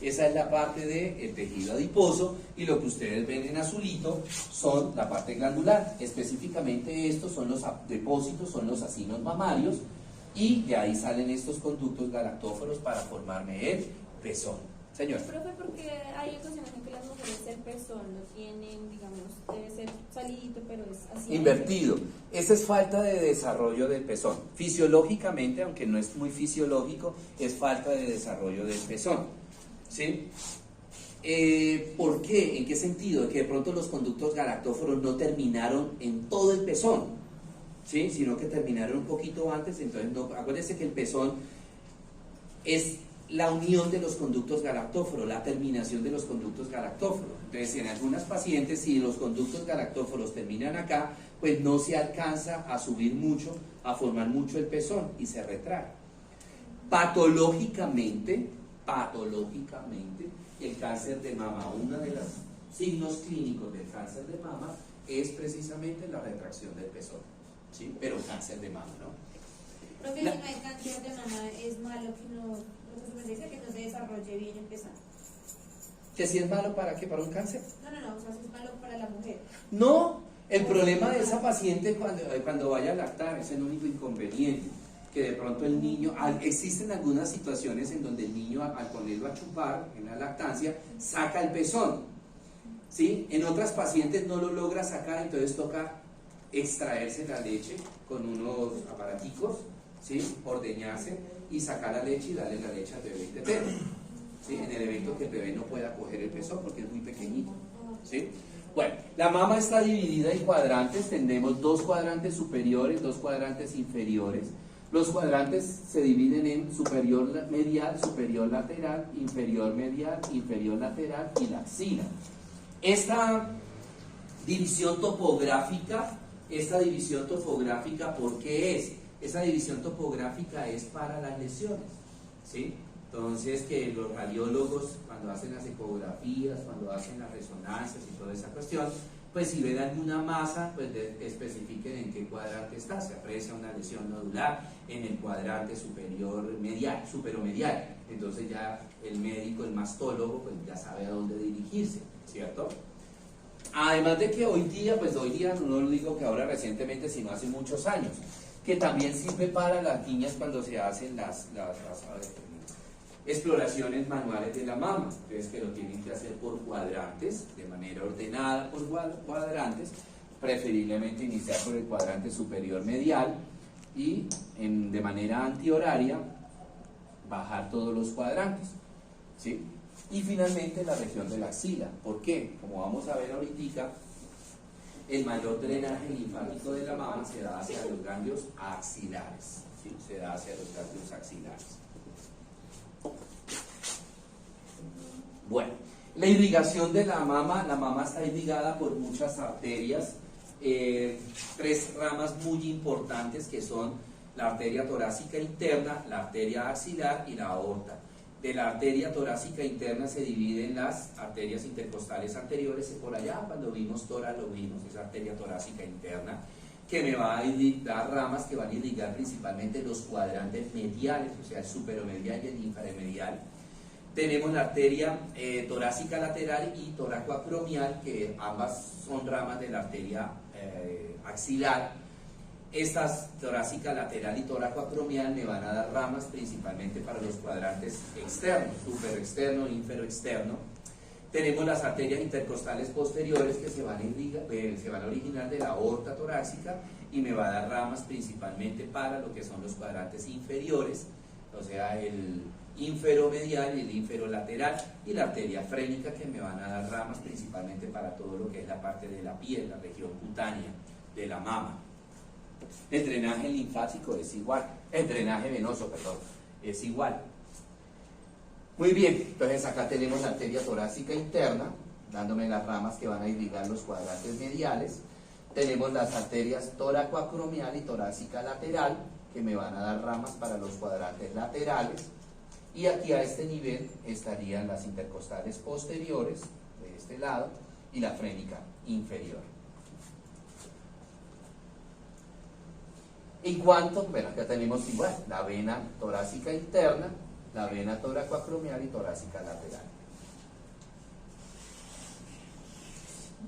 esa es la parte del tejido adiposo, y lo que ustedes ven en azulito son la parte glandular. Específicamente estos son los depósitos, son los acinos mamarios, y de ahí salen estos conductos galactóforos para formarme el pezón. Señor. Profe, porque hay ocasiones en que las mujeres el pezón lo tienen, digamos, debe ser salidito, pero es así. Invertido. Esa es falta de desarrollo del pezón. Fisiológicamente, aunque no es muy fisiológico, es falta de desarrollo del pezón. ¿Sí? ¿Por qué? ¿En qué sentido? Que de pronto los conductos galactóforos no terminaron en todo el pezón, ¿sí? Sino que terminaron un poquito antes. Entonces, acuérdense que el pezón es la unión de los conductos galactóforos, la terminación de los conductos galactóforos. Entonces, en algunas pacientes, si los conductos galactóforos terminan acá, pues no se alcanza a subir mucho, a formar mucho el pezón y se retrae. Patológicamente, el cáncer de mama, uno de los signos clínicos del cáncer de mama es precisamente la retracción del pezón, ¿sí? Pero cáncer de mama, ¿no? Profe, si no hay cáncer de mama, es malo que no, lo que se dice que no se desarrolle bien el pezón. ¿Que si es malo para qué? ¿Para un cáncer? No, o sea, si es malo para la mujer. No, el problema de esa paciente cuando vaya a lactar es el único inconveniente, que de pronto el niño, existen algunas situaciones en donde el niño al ponerlo a chupar en la lactancia, saca el pezón, ¿sí? En otras pacientes no lo logra sacar, entonces toca extraerse la leche con unos aparaticos, ¿sí? Ordeñarse y sacar la leche y darle la leche al bebé tetero, ¿sí? En el evento que el bebé no pueda coger el pezón porque es muy pequeñito, ¿sí? Bueno, la mama está dividida en cuadrantes, tenemos 2 cuadrantes superiores, 2 cuadrantes inferiores. Los cuadrantes se dividen en superior medial, superior lateral, inferior medial, inferior lateral y la axila. Esta división topográfica, ¿por qué es? Esa división topográfica es para las lesiones, ¿sí? Entonces, que los radiólogos, cuando hacen las ecografías, cuando hacen las resonancias y toda esa cuestión, pues si ven alguna masa, pues especifiquen en qué cuadrante está. Se aprecia una lesión nodular en el cuadrante superior medial, superomedial. Entonces ya el médico, el mastólogo, pues ya sabe a dónde dirigirse, ¿cierto? Además de que hoy día no lo digo que ahora recientemente, sino hace muchos años, que también sirve para las niñas cuando se hacen las exploraciones manuales de la mama. Entonces que lo tienen que hacer por cuadrantes, de manera ordenada por cuadrantes, preferiblemente iniciar por el cuadrante superior medial y de manera antihoraria bajar todos los cuadrantes, ¿sí? Y finalmente la región de la axila. ¿Por qué? Como vamos a ver ahorita, el mayor drenaje linfático de la mama se da hacia los ganglios axilares, ¿sí? Se da hacia los ganglios axilares. Bueno, la irrigación de la mama está irrigada por muchas arterias, 3 ramas muy importantes que son la arteria torácica interna, la arteria axilar y la aorta. De la arteria torácica interna se dividen las arterias intercostales anteriores, y por allá cuando vimos tora lo vimos, esa arteria torácica interna, que me va a dar ramas que van a irrigar principalmente los cuadrantes mediales, o sea el superomedial y el infraremedial. Tenemos la arteria torácica lateral y toracoacromial, que ambas son ramas de la arteria axilar. Estas torácica lateral y toracoacromial me van a dar ramas principalmente para los cuadrantes externos, superexterno e inferoexterno. Tenemos las arterias intercostales posteriores que se van a originar de la aorta torácica y me va a dar ramas principalmente para lo que son los cuadrantes inferiores, o sea el inferomedial y el inferolateral, y la arteria frénica, que me van a dar ramas principalmente para todo lo que es la parte de la piel, la región cutánea de la mama. El drenaje linfático es igual, el drenaje venoso, perdón, es igual. Muy bien, entonces acá tenemos la arteria torácica interna, dándome las ramas que van a irrigar los cuadrantes mediales. Tenemos las arterias toracoacromial y torácica lateral, que me van a dar ramas para los cuadrantes laterales. Y aquí a este nivel estarían las intercostales posteriores, de este lado, y la frénica inferior. En cuanto, bueno, acá tenemos igual, la vena torácica interna, la vena toracoacromial y torácica lateral.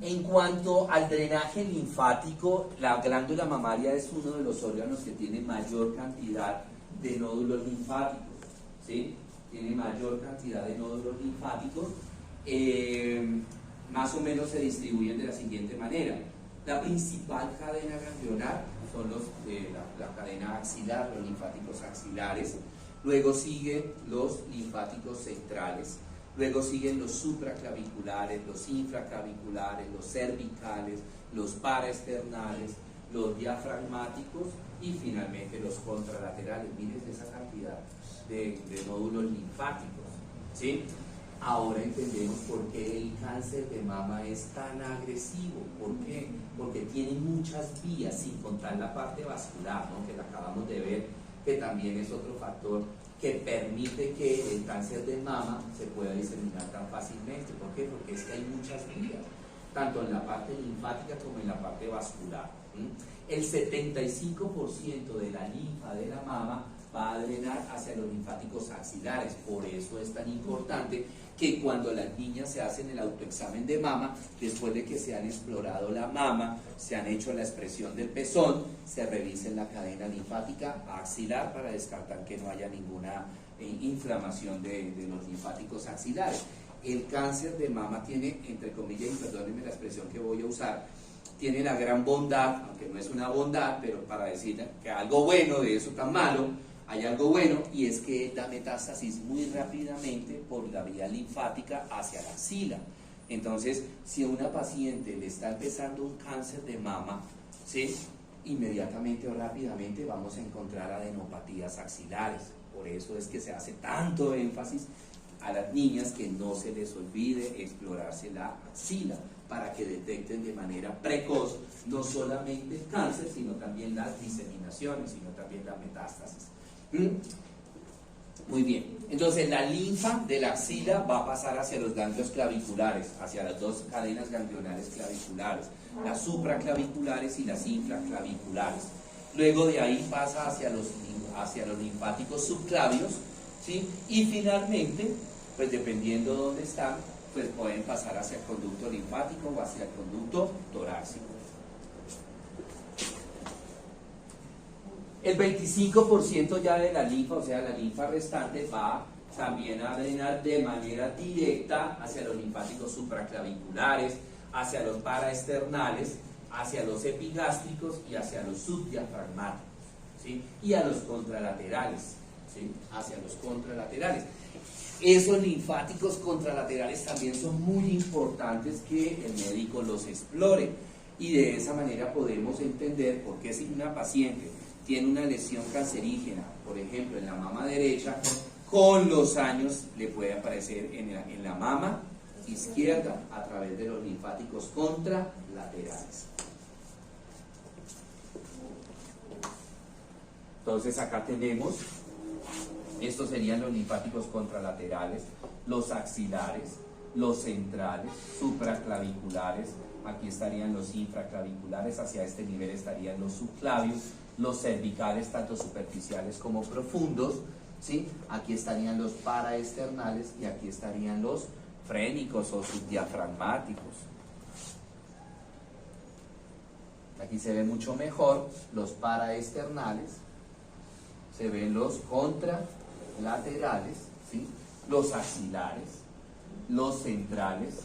En cuanto al drenaje linfático, la glándula mamaria es uno de los órganos que tiene mayor cantidad de nódulos linfáticos, ¿sí? Tiene mayor cantidad de nódulos linfáticos, más o menos se distribuyen de la siguiente manera. La principal cadena ganglionar son la cadena axilar, los linfáticos axilares. Luego siguen los linfáticos centrales. Luego siguen los supraclaviculares, los infraclaviculares, los cervicales, los paraesternales, los diafragmáticos y finalmente los contralaterales. Miren esa cantidad de nódulos linfáticos, ¿sí? Ahora entendemos por qué el cáncer de mama es tan agresivo. ¿Por qué? Porque tiene muchas vías, sin contar la parte vascular, ¿no? Que la acabamos de ver, que también es otro factor que permite que el cáncer de mama se pueda diseminar tan fácilmente. ¿Por qué? Porque es que hay muchas vías, tanto en la parte linfática como en la parte vascular. El 75% de la linfa de la mama va a drenar hacia los linfáticos axilares. Por eso es tan importante que cuando las niñas se hacen el autoexamen de mama, después de que se han explorado la mama, se han hecho la expresión del pezón, se revisen la cadena linfática axilar para descartar que no haya ninguna inflamación de los linfáticos axilares. el cáncer de mama tiene, entre comillas, y perdónenme la expresión que voy a usar, tiene la gran bondad, aunque no es una bondad, pero para decir que algo bueno de eso tan malo, hay algo bueno, y es que da metástasis muy rápidamente por la vía linfática hacia la axila. Entonces, si a una paciente le está empezando un cáncer de mama, ¿sí?, inmediatamente o rápidamente vamos a encontrar adenopatías axilares. Por eso es que se hace tanto énfasis a las niñas que no se les olvide explorarse la axila para que detecten de manera precoz no solamente el cáncer, sino también las diseminaciones, sino también la metástasis. Muy bien, entonces la linfa de la axila va a pasar hacia los ganglios claviculares, hacia las dos cadenas ganglionares claviculares, las supraclaviculares y las infraclaviculares. Luego de ahí pasa hacia los linfáticos subclavios, ¿sí? Y finalmente, pues dependiendo de dónde están, pues pueden pasar hacia el conducto linfático o hacia el conducto torácico. El 25% ya de la linfa, o sea, la linfa restante, va también a drenar de manera directa hacia los linfáticos supraclaviculares, hacia los paraesternales, hacia los epigástricos y hacia los subdiafragmáticos, ¿sí? Y a los contralaterales, ¿sí? Hacia los contralaterales. Esos linfáticos contralaterales también son muy importantes que el médico los explore, y de esa manera podemos entender por qué si una paciente tiene una lesión cancerígena, por ejemplo en la mama derecha, con los años le puede aparecer en la mama izquierda a través de los linfáticos contralaterales. Entonces acá tenemos, estos serían los linfáticos contralaterales, los axilares, los centrales, supraclaviculares, aquí estarían los infraclaviculares, hacia este nivel estarían los subclavios, los cervicales, tanto superficiales como profundos, ¿sí? Aquí estarían los paraesternales y aquí estarían los frénicos o subdiafragmáticos. Aquí se ve mucho mejor los paraesternales, se ven los contralaterales, ¿sí? Los axilares, los centrales,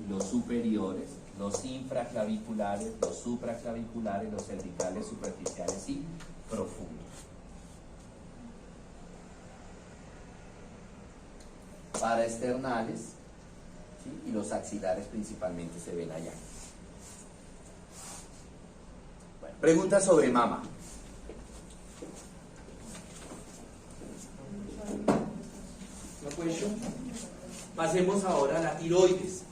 los superiores, los infraclaviculares, los supraclaviculares, los cervicales, superficiales y profundos. Paraesternales, ¿sí? Y los axilares principalmente se ven allá. Bueno, pregunta sobre mama. ¿No question? Pasemos ahora a la tiroides.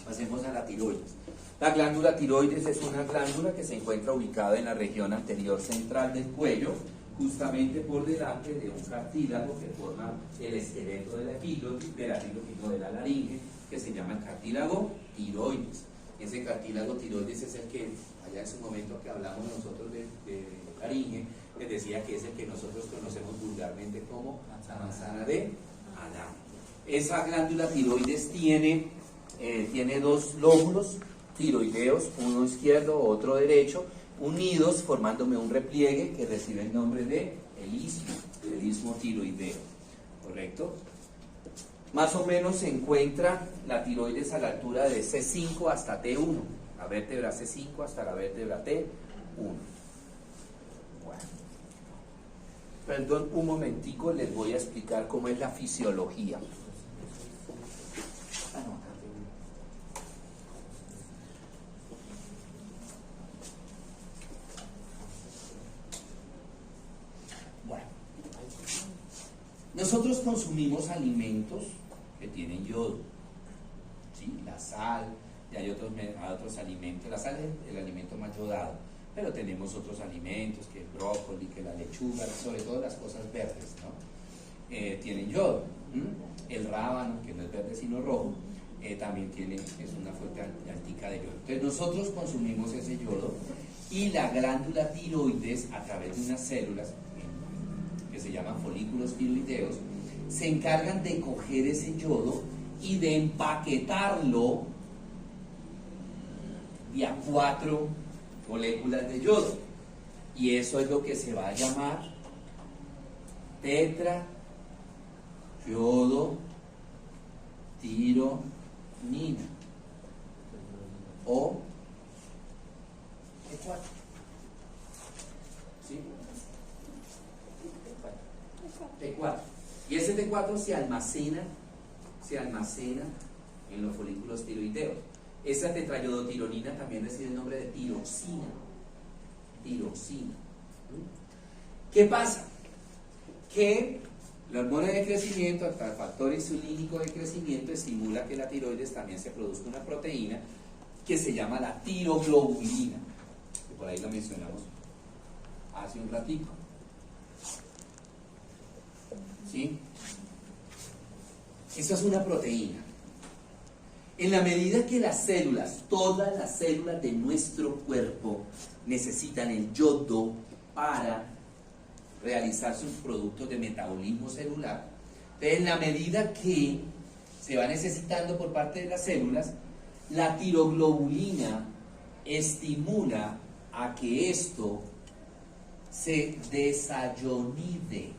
Pasemos a la tiroides. La glándula tiroides es una glándula que se encuentra ubicada en la región anterior central del cuello, justamente por delante de un cartílago que forma el esqueleto de la epiglotis, de la laringe, que se llama el cartílago tiroides. Ese cartílago tiroides es el que, allá en su momento que hablamos nosotros de laringe, les decía que es el que nosotros conocemos vulgarmente como la manzana de Adán. Esa glándula tiroides tiene dos lóbulos tiroideos, uno izquierdo, otro derecho, unidos formándome un repliegue que recibe el nombre de el istmo tiroideo, ¿correcto? Más o menos se encuentra la tiroides a la altura de C5 hasta T1, la vértebra C5 hasta la vértebra T1. Bueno, perdón un momentico, les voy a explicar cómo es la fisiología. Nosotros consumimos alimentos que tienen yodo, ¿sí? La sal, y hay otros alimentos, la sal es el alimento más yodado, pero tenemos otros alimentos, que el brócoli, que la lechuga, sobre todo las cosas verdes, ¿no? Tienen yodo. El rábano, que no es verde sino rojo, también es una fuente altica de yodo. Entonces nosotros consumimos ese yodo, y la glándula tiroides, a través de unas células que se llaman folículos tiroideos, se encargan de coger ese yodo y de empaquetarlo vía 4 moléculas de yodo, y eso es lo que se va a llamar tetrayodo nina o T4. ¿Sí? T4. Y ese T4 se almacena en los folículos tiroideos. Esa tetrayodotironina también recibe el nombre de tiroxina. Tiroxina. ¿Qué pasa? Que la hormona de crecimiento, el factor insulínico de crecimiento, estimula que la tiroides también se produzca una proteína que se llama la tiroglobulina, que por ahí lo mencionamos hace un ratito. ¿Sí? Eso es una proteína. En la medida que las células, todas las células de nuestro cuerpo necesitan el yodo para realizar sus productos de metabolismo celular, en la medida que se va necesitando por parte de las células, la tiroglobulina estimula a que esto se desayonide.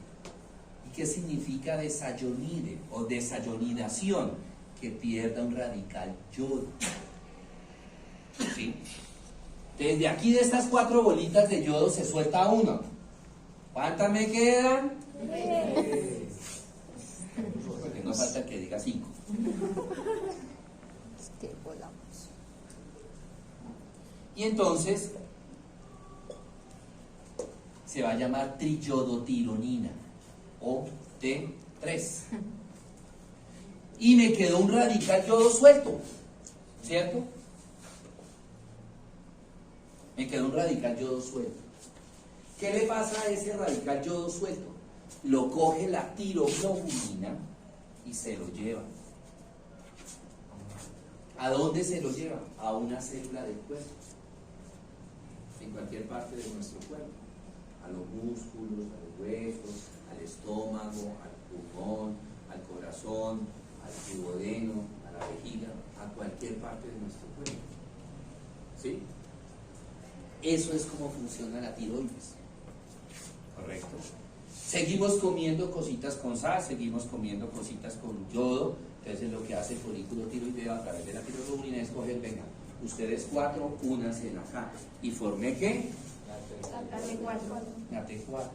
¿Y qué significa desayonide o desayonidación? Que pierda un radical yodo. ¿Sí? Desde aquí de estas 4 bolitas de yodo se suelta uno. ¿Cuántas me quedan? 3. Porque no falta que diga 5. Y entonces se va a llamar triyodotironina o T3. Y me quedó un radical yodo suelto, ¿cierto? Me quedó un radical yodo suelto. ¿Qué le pasa a ese radical yodo suelto? Lo coge la tiroglobulina y se lo lleva. ¿A dónde se lo lleva? A una célula del cuerpo. En cualquier parte de nuestro cuerpo. A los músculos, a los huesos, al estómago, al pulmón, al corazón, al duodeno, a la vejiga, a cualquier parte de nuestro cuerpo. ¿Sí? Eso es como funciona la tiroides. ¿Correcto? Seguimos comiendo cositas con sal, seguimos comiendo cositas con yodo. Entonces lo que hace el folículo tiroideo a través de la tiroglobulina es coger, venga, ustedes 4, únanse acá. ¿Y formé qué? La T4.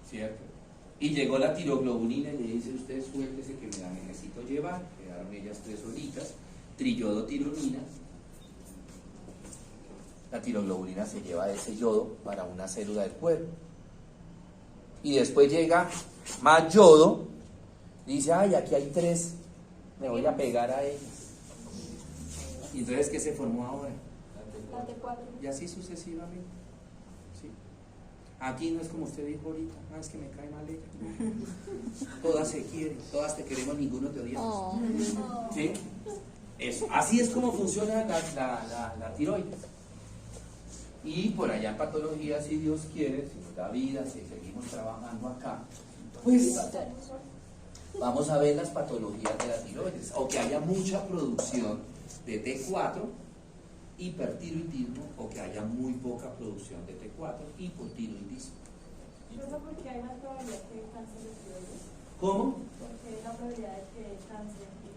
¿Cierto? Y llegó la tiroglobulina y le dice, usted suéltese que me la necesito llevar. Quedaron ellas 3 solitas. Triyodotironina. La tiroglobulina se lleva ese yodo para una célula del cuerpo. Y después llega más yodo. Dice, ay, aquí hay 3. Me voy a pegar a ellas. Y entonces, ¿qué se formó ahora? La T4. Y así sucesivamente. ¿Sí? Aquí no es como usted dijo ahorita, es que me cae mal ella. Todas se quieren, todas te queremos, ninguno te odiamos. ¿Sí? Eso. Así es como funciona la tiroides. Y por allá en patología, si Dios quiere, si nos da vida, si seguimos trabajando acá, pues vamos a ver las patologías de la tiroides. O que haya mucha producción de T4, hipertiroidismo, o que haya muy poca producción de T4, hipotiroidismo. ¿Eso porque hay más probabilidad que cáncer de tiroides? ¿Cómo? Porque hay la probabilidad de que cáncer de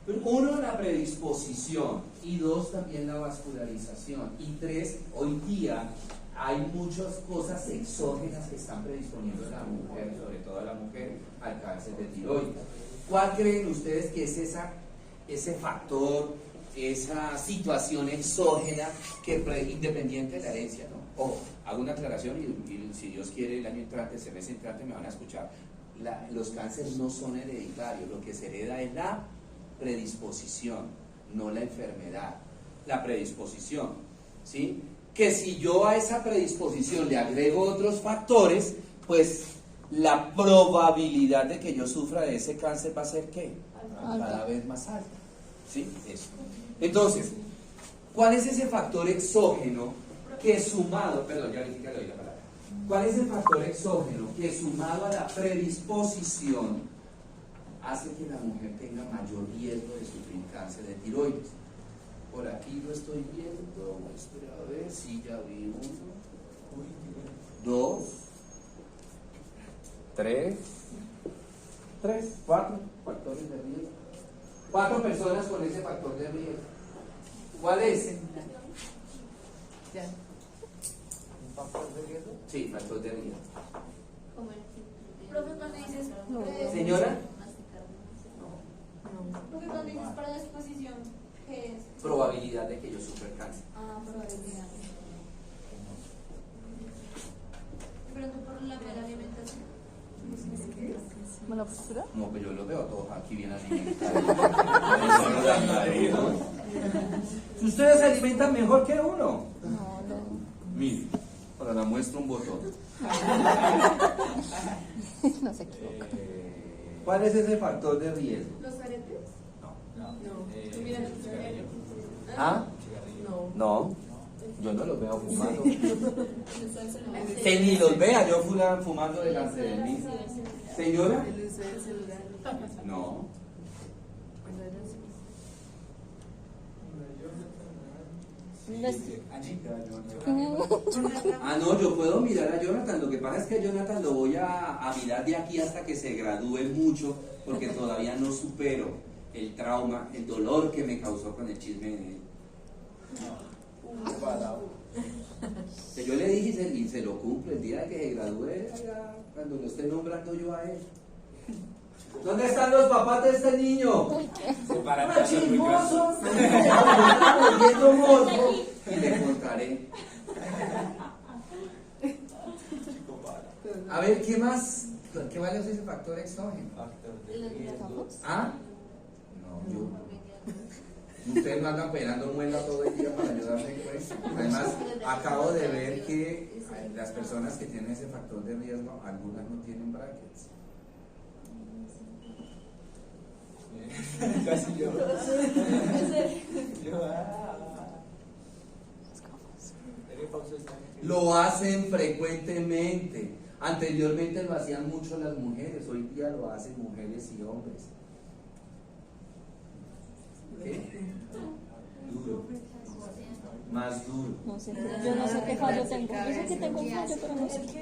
tiroides. Uno, la predisposición, y 2, también la vascularización, y 3, hoy día hay muchas cosas exógenas que están predisponiendo a la mujer, sobre todo a la mujer, al cáncer de tiroides. ¿Cuál creen ustedes que es ese factor, esa situación exógena que independiente de la herencia, ¿no? Ojo, hago una aclaración y si Dios quiere el año entrante, el semestre entrante me van a escuchar. Los cánceres no son hereditarios, lo que se hereda es la predisposición, no la enfermedad, la predisposición, ¿sí? Que si yo a esa predisposición le agrego otros factores, pues la probabilidad de que yo sufra de ese cáncer va a ser ¿qué? Cada vez más alta, ¿sí? Eso. Entonces, ¿cuál es ese factor exógeno que sumado, perdón, ya le dije que le doy la palabra, cuál es el factor exógeno que sumado a la predisposición hace que la mujer tenga mayor riesgo de sufrir cáncer de tiroides? Por aquí lo estoy viendo, espera a ver si ya vi 1, 2, 3, 4 factores de riesgo. 4 personas con ese factor de riesgo. ¿Cuál es? ¿Un factor de riesgo? Sí, factor de riesgo. Como el Profe, cuando dices, Señora, profe, cuando dices para la exposición, ¿qué es? probabilidad de que yo sufra cáncer. Ah, probabilidad. De pronto por la mala alimentación. ¿Mala postura? No, pues yo los veo todos aquí bien alimentados. Ustedes se alimentan mejor que uno. Mire, ahora la muestro un botón. No se equivoca. ¿Cuál es ese factor de riesgo? ¿Los aretes? No. Mira, Cigarrillo. ¿Ah? Cigarrillo. No, yo no los veo fumando. Que ni los vea yo fumando delante de mí. ¿Señora? No. Ah, no, yo puedo mirar a Jonathan. Lo que pasa es que a Jonathan lo voy a mirar de aquí hasta que se gradúe mucho, porque todavía no supero el trauma, el dolor que me causó con el chisme de él. Que yo le dije y se lo cumple el día de que se gradúe, allá, cuando lo esté nombrando yo a él. ¿Dónde están los papás de este niño? ¡Ah, chismoso! Volviendo morbo. Y le contaré. A ver, ¿qué más? ¿Qué vale ese factor exógeno? Factor de riesgo. ¿Ah? No, yo. Ustedes no andan pelando muela todo el día para ayudarme, pues. Además, acabo de ver que las personas que tienen ese factor de riesgo, algunas no tienen brackets. Casi yo. Lo hacen frecuentemente. Anteriormente lo hacían mucho las mujeres, hoy día lo hacen mujeres y hombres. ¿Qué? Duro. Más duro. No sé, yo no sé qué fallo tengo. Yo sé que tengo un fallo, pero no sé qué.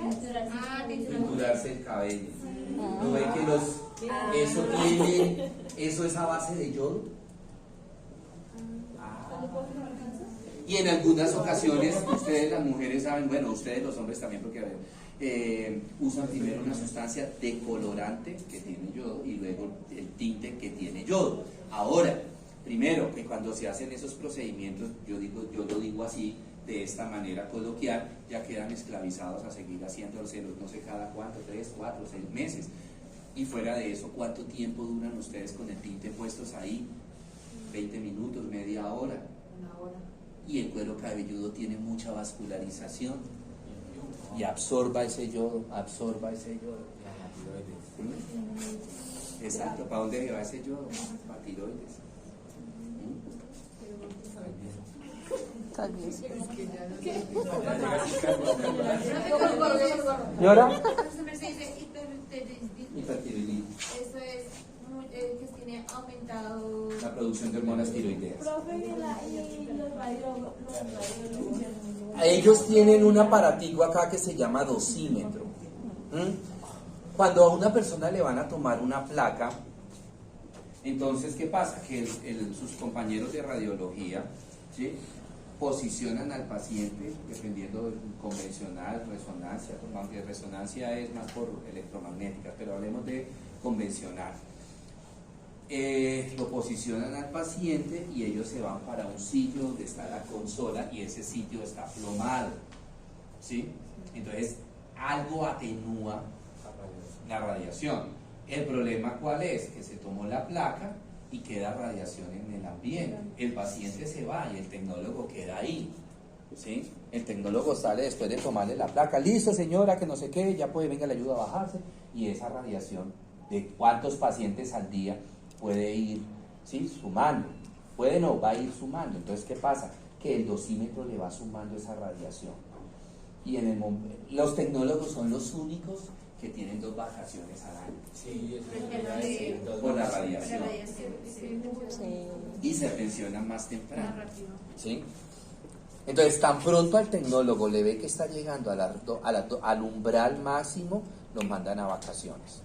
Pinturarse el cabello. ¿No ve que eso es a base de yodo? Y en algunas ocasiones, ustedes las mujeres saben, bueno, ustedes los hombres también, porque a ver, usan primero una sustancia decolorante que tiene yodo y luego el tinte que tiene yodo. Ahora, primero, que cuando se hacen esos procedimientos, yo lo digo así, de esta manera coloquial, ya quedan esclavizados a seguir haciéndoselos no sé cada cuánto, 3, 4, 6 meses. Y fuera de eso, ¿cuánto tiempo duran ustedes con el tinte puestos ahí? 20 minutos, media hora. Una hora. Y el cuero cabelludo tiene mucha vascularización y absorba ese yodo, ¿Mm? Exacto, ¿para dónde se va ese yodo? Para tiroides. ¿Señora? Hipertiroidismo. Eso es que tiene aumentado. La producción de hormonas tiroideas. Profe, y los radiólogos. Ellos tienen un aparatico acá que se llama dosímetro. Cuando a una persona le van a tomar una placa, entonces, ¿qué pasa? Que sus compañeros de radiología, ¿sí?, posicionan al paciente dependiendo del convencional, resonancia, aunque resonancia es más por electromagnética, pero hablemos de convencional. Lo posicionan al paciente y ellos se van para un sitio donde está la consola y ese sitio está plomado, ¿sí? Entonces, algo atenúa la radiación. El problema, ¿cuál es? Que se tomó la placa y queda radiación en el ambiente. El paciente se va y el tecnólogo queda ahí, ¿sí? El tecnólogo sale después de tomarle la placa. Listo, señora, que no sé qué, ya puede, venga, le ayuda a bajarse. Y esa radiación, ¿de cuántos pacientes al día puede ir, ¿sí?, sumando? Puede no, va a ir sumando. Entonces, ¿qué pasa? Que el dosímetro le va sumando esa radiación. Y los tecnólogos son los únicos que tienen 2 vacaciones al año. Sí, eso Por la radiación. Sí. Y se pensionan más temprano. ¿Sí? Entonces, tan pronto al tecnólogo le ve que está llegando al umbral máximo, los mandan a vacaciones.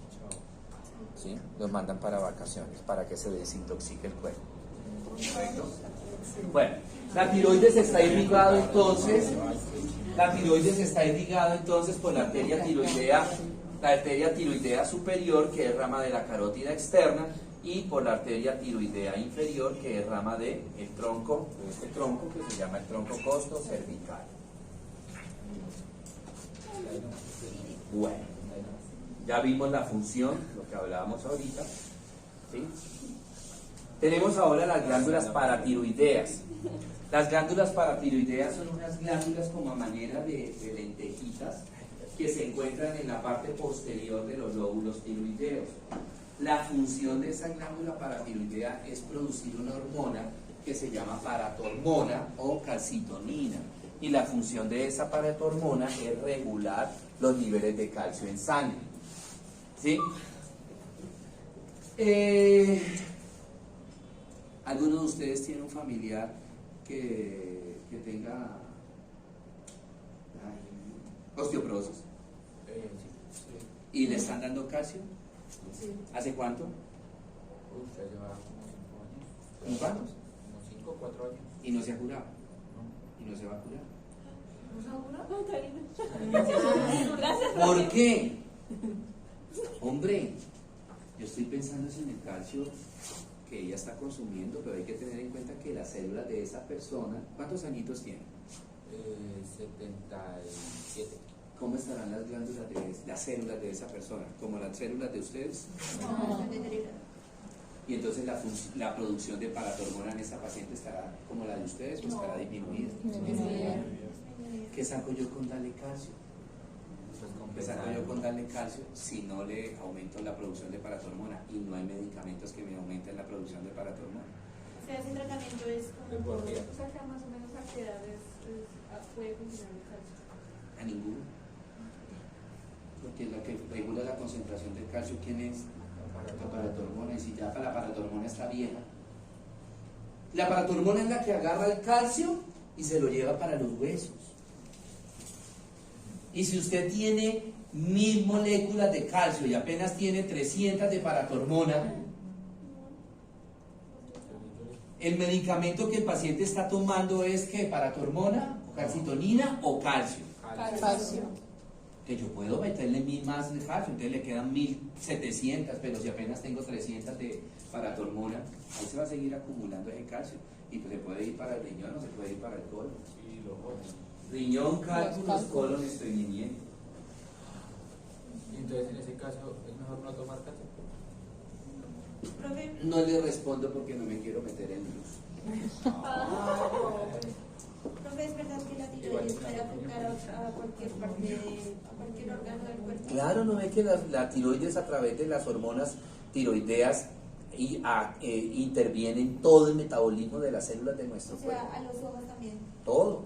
¿sí? Los mandan para vacaciones, para que se desintoxique el cuerpo. ¿Correcto? Bueno, la tiroides está irrigado entonces, por la arteria tiroidea superior, que es rama de la carótida externa, y por la arteria tiroidea inferior, que es rama de el tronco, de este tronco que se llama el tronco costo cervical. Bueno, ya vimos la función, lo que hablábamos ahorita, ¿sí? Tenemos ahora las glándulas paratiroideas. Las glándulas paratiroideas son unas glándulas como a manera de lentejitas que se encuentran en la parte posterior de los lóbulos tiroideos. La función de esa glándula paratiroidea es producir una hormona que se llama paratormona o calcitonina. Y la función de esa paratormona es regular los niveles de calcio en sangre. ¿Sí? ¿Alguno de ustedes tiene un familiar que tenga osteoporosis? Sí. ¿Y le están dando calcio? Sí. ¿Hace cuánto? Ya lleva como 5 años. ¿En cuántos? Como 5 o 4 años. Y no se ha curado. ¿No? Y no se va a curar. ¿No seguro? Gracias. ¿Por qué? Hombre, yo estoy pensando en el calcio que ella está consumiendo, pero hay que tener en cuenta que las células de esa persona, ¿cuántos añitos tiene? 77. ¿Cómo estarán las glándulas las células de esa persona? ¿Como las células de ustedes? Y entonces la producción de paratormona en esa paciente estará como la de ustedes o estará disminuida. ¿Qué saco yo con darle calcio? ¿Qué saco yo con darle calcio si no le aumento la producción de paratormona? Y no hay medicamentos que me aumenten la producción de paratormona. O sea, ese tratamiento es como ¿Por qué? o sea, que más o menos a qué edad puede funcionar el calcio. A ninguno. Porque la que regula la concentración del calcio, ¿quién es? La paratormona. Y si ya la paratormona está vieja. La paratormona es la que agarra el calcio y se lo lleva para los huesos. Y si usted tiene 1000 moléculas de calcio y apenas tiene 300 de paratormona, el medicamento que el paciente está tomando es ¿qué? ¿Paratormona, calcitonina o calcio? Calcio. Que yo puedo meterle 1000 más de calcio, entonces le quedan 1700, pero si apenas tengo 300 de paratormona, ahí se va a seguir acumulando ese calcio. Y pues se puede ir para el riñón o se puede ir para el colon. Y los otros. Riñón, cálculos, colon, estreñimiento. Y entonces en ese caso es mejor no tomar calcio. Profe, No le respondo porque no me quiero meter en luz. profe, ¿es verdad que la tiroides puede afectar a cualquier parte, a cualquier órgano del cuerpo? Claro, ¿no ve que la tiroides a través de las hormonas tiroideas interviene en todo el metabolismo de las células de nuestro O cuerpo? sea, a los ojos también. Todo.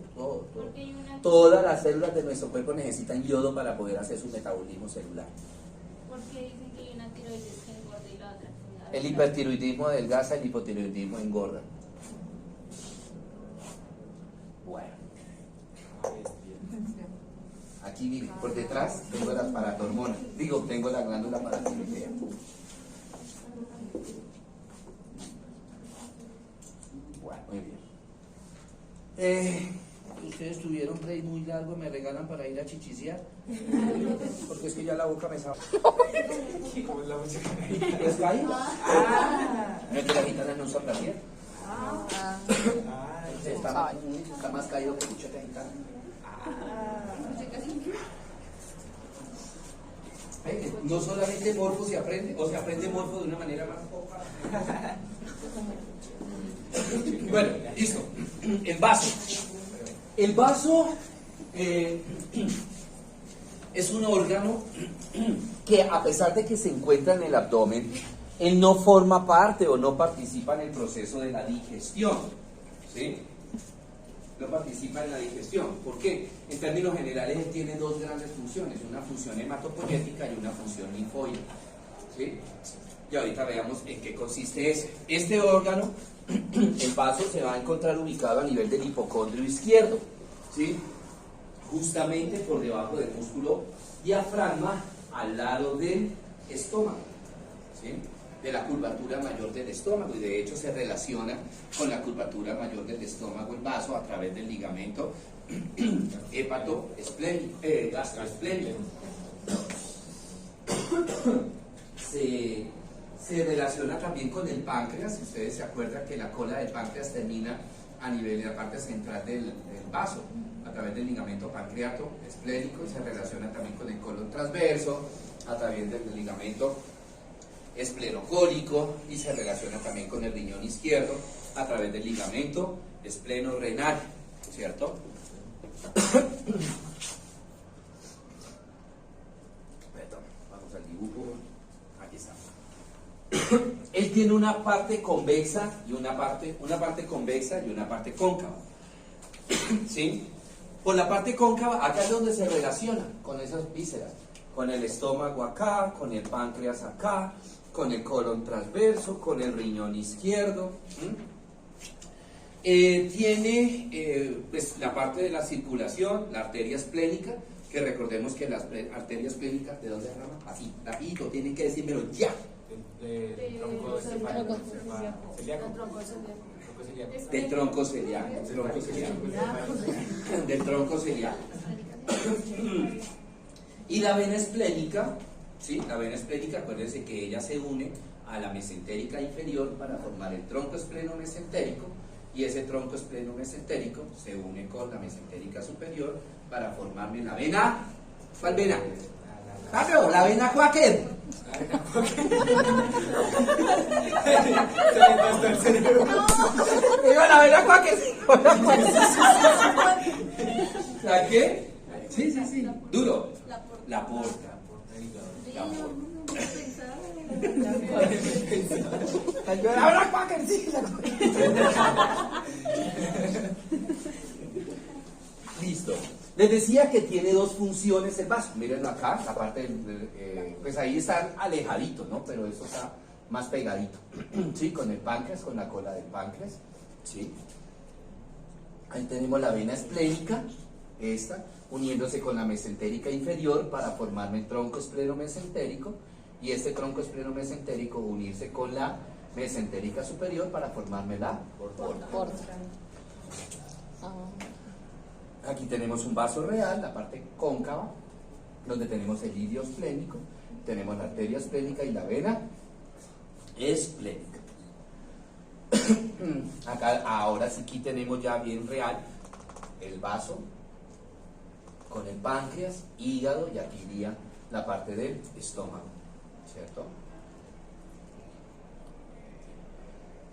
Porque hay una, Todas las células de nuestro cuerpo necesitan yodo para poder hacer su metabolismo celular. porque dicen que hay una tiroides que engorda y la otra que El hipertiroidismo adelgaza, el hipotiroidismo engorda. Bueno, aquí mire, por detrás tengo las paratormonas. Tengo la glándula paratiroidea. Bueno, muy bien. Ustedes tuvieron un break muy largo, me regalan para ir a chichiciar. Porque es que ya la boca me sabe. ¿Cómo es la música? ¿Es caído? No es que la gitana no usa placer. Está más caído que mucha gitana. No solamente morfo se aprende, o se aprende morfo de una manera más poca. Bueno, listo. El vaso. El vaso es un órgano que, a pesar de que se encuentra en el abdomen, él no forma parte o no participa en el proceso de la digestión. ¿Sí? No participa en la digestión. ¿Por qué? En términos generales, él tiene dos grandes funciones: una función hematopoyética y una función linfóide. ¿Sí? Y ahorita veamos en qué consiste ese. Este órgano, el vaso, se va a encontrar ubicado a nivel del hipocondrio izquierdo, ¿sí? Justamente por debajo del músculo diafragma, al lado del estómago, ¿sí? De la curvatura mayor del estómago, y de hecho se relaciona con la curvatura mayor del estómago el vaso a través del ligamento gastroesplénico. Se relaciona también con el páncreas. Si ustedes se acuerdan que la cola del páncreas termina a nivel de la parte central del vaso, a través del ligamento pancreato esplénico, y se relaciona también con el colon transverso, a través del ligamento esplenocólico, y se relaciona también con el riñón izquierdo a través del ligamento esplenorenal, ¿cierto? Perdón, vamos al dibujo. Aquí está. Él tiene una parte convexa y una parte convexa y una parte cóncava. ¿Sí? Por la parte cóncava, acá es donde se relaciona con esas vísceras, con el estómago acá, con el páncreas acá, con el colon transverso, con el riñón izquierdo. Tiene pues, la parte de la circulación, la arteria esplénica, que recordemos que las arterias esplénicas, ¿de dónde rama? Así, rapidito, tienen que decírmelo ya. Del tronco cefálico, celíaco. Del tronco celíaco, del tronco celíaco. Y la vena esplénica, ¿sí? La vena esplénica, acuérdense que ella se une a la mesentérica inferior para formar el tronco espleno-mesentérico, y ese tronco espleno-mesentérico se une con la mesentérica superior para formarme la vena. ¿Cuál vena? ¡Claro! La vena Quaker. Digo, la vena Quaker. ¿La qué? Sí, sí, sí. Duro. La porta. La porta. La vena Quaker, sí. Listo. Les decía que tiene dos funciones el vaso. Mírenlo acá, la parte pues ahí está alejadito, ¿no? Pero eso está más pegadito. ¿Sí? Con el páncreas, con la cola del páncreas. ¿Sí? Ahí tenemos la vena esplénica, esta, uniéndose con la mesentérica inferior para formarme el tronco espleno-mesentérico, y este tronco espleno-mesentérico unirse con la mesentérica superior para formarme la porta. Aquí tenemos un vaso real, la parte cóncava, donde tenemos el lirio esplénico, tenemos la arteria esplénica y la vena esplénica. Acá, ahora sí, aquí tenemos ya bien real el vaso con el páncreas, hígado, y aquí iría la parte del estómago, ¿cierto?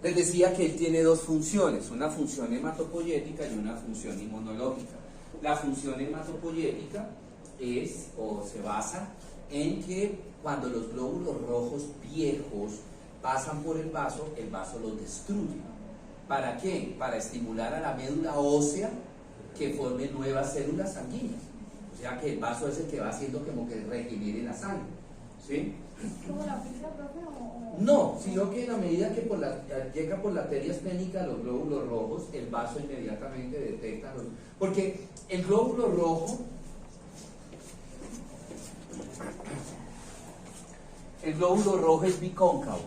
Les decía que él tiene dos funciones, una función hematopoyética y una función inmunológica. La función hematopoyética es, o se basa en que cuando los glóbulos rojos viejos pasan por el vaso los destruye. ¿Para qué? Para estimular a la médula ósea que forme nuevas células sanguíneas. O sea que el vaso es el que va haciendo como que regenere la sangre. ¿Sí? ¿Como la pizza, profe? No, sino que en la medida que llega por la arteria esplénica los glóbulos rojos, el vaso inmediatamente detecta los... Porque el glóbulo rojo es bicóncavo.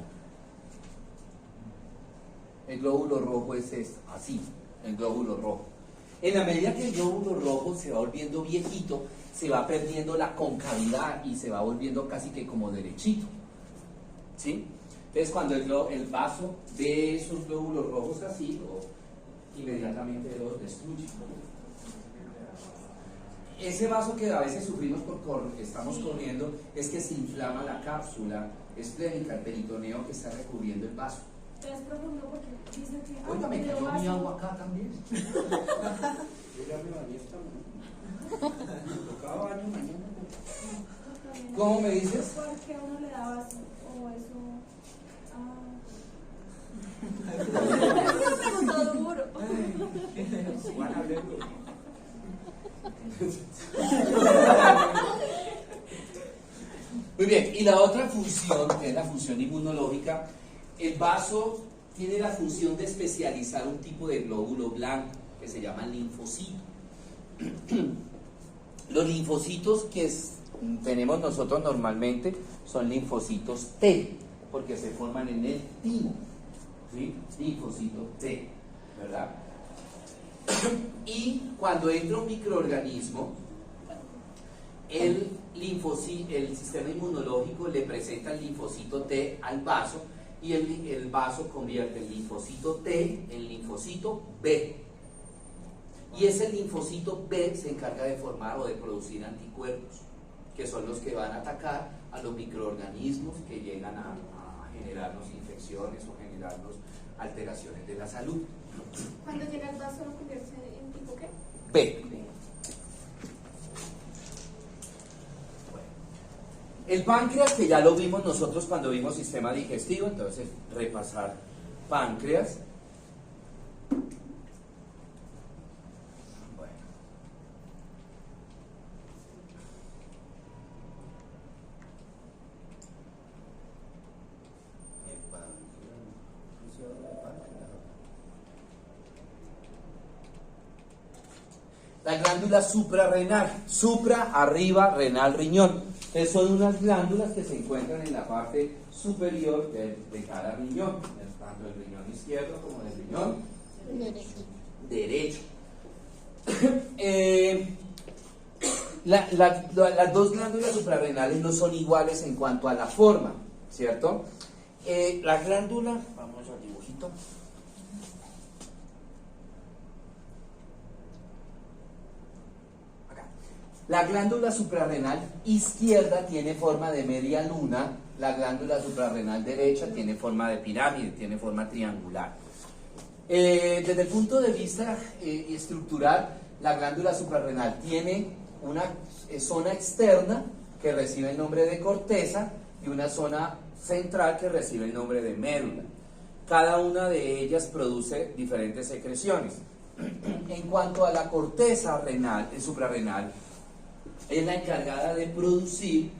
El glóbulo rojo es esto, así, el glóbulo rojo. En la medida que el glóbulo rojo se va volviendo viejito, se va perdiendo la concavidad y se va volviendo casi que como derechito. ¿Sí? Entonces cuando el vaso ve esos glóbulos rojos así, inmediatamente los destruye. Ese vaso que a veces sufrimos porque estamos corriendo es que se inflama la cápsula esplénica, el peritoneo que está recubriendo el vaso. Es profundo porque dice que... Oiga, me cayó mi agua acá también. Yo ya me bañé esta mañana. Tocaba baño mañana. ¿Cómo me dices? Porque a uno le da vaso o eso... Una pregunta duro. Juana Blanco. Muy bien, y la otra función, que es la función inmunológica, el vaso tiene la función de especializar un tipo de glóbulo blanco que se llama linfocito. Los linfocitos que tenemos nosotros normalmente son linfocitos T, porque se forman en el timo, ¿sí? Linfocito T, ¿verdad? Y cuando entra un microorganismo, el sistema inmunológico le presenta el linfocito T al vaso y el vaso convierte el linfocito T en linfocito B. Y ese linfocito B se encarga de formar o de producir anticuerpos, que son los que van a atacar a los microorganismos que llegan a generarnos infecciones o generarnos alteraciones de la salud. Cuando llega el vaso, ¿lo convierte en tipo qué? B. El páncreas, que ya lo vimos nosotros cuando vimos sistema digestivo, entonces repasar páncreas. Bueno. La glándula suprarrenal, supra, arriba, renal, riñón. Entonces son unas glándulas que se encuentran en la parte superior de cada riñón, tanto del riñón izquierdo como del riñón derecho. Las dos glándulas suprarrenales no son iguales en cuanto a la forma, ¿cierto? La glándula, vamos al dibujito. La glándula suprarrenal izquierda tiene forma de media luna, la glándula suprarrenal derecha tiene forma de pirámide, tiene forma triangular. Desde el punto de vista estructural, la glándula suprarrenal tiene una zona externa que recibe el nombre de corteza y una zona central que recibe el nombre de médula. Cada una de ellas produce diferentes secreciones. En cuanto a la corteza suprarrenal, es la encargada de producir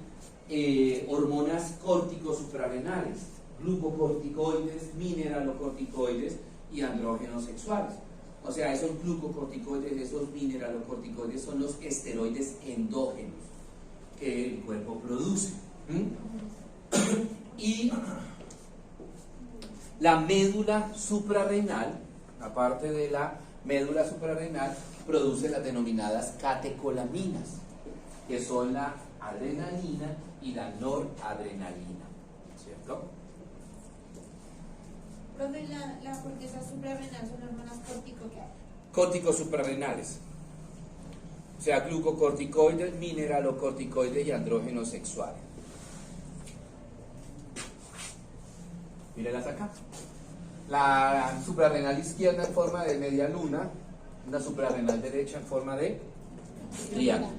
hormonas córtico-suprarrenales, glucocorticoides, mineralocorticoides y andrógenos sexuales. O sea, esos glucocorticoides, esos mineralocorticoides son los esteroides endógenos que el cuerpo produce. Y la médula suprarrenal, aparte de la médula suprarrenal, produce las denominadas catecolaminas, que son la adrenalina y la noradrenalina, ¿cierto? Profe, la corteza suprarrenal son hormonas Córtico-suprarrenales. O sea, glucocorticoides, mineralocorticoides y andrógenos sexuales. Mírenlas acá. La suprarrenal izquierda en forma de media luna, la suprarrenal derecha en forma de triángulo.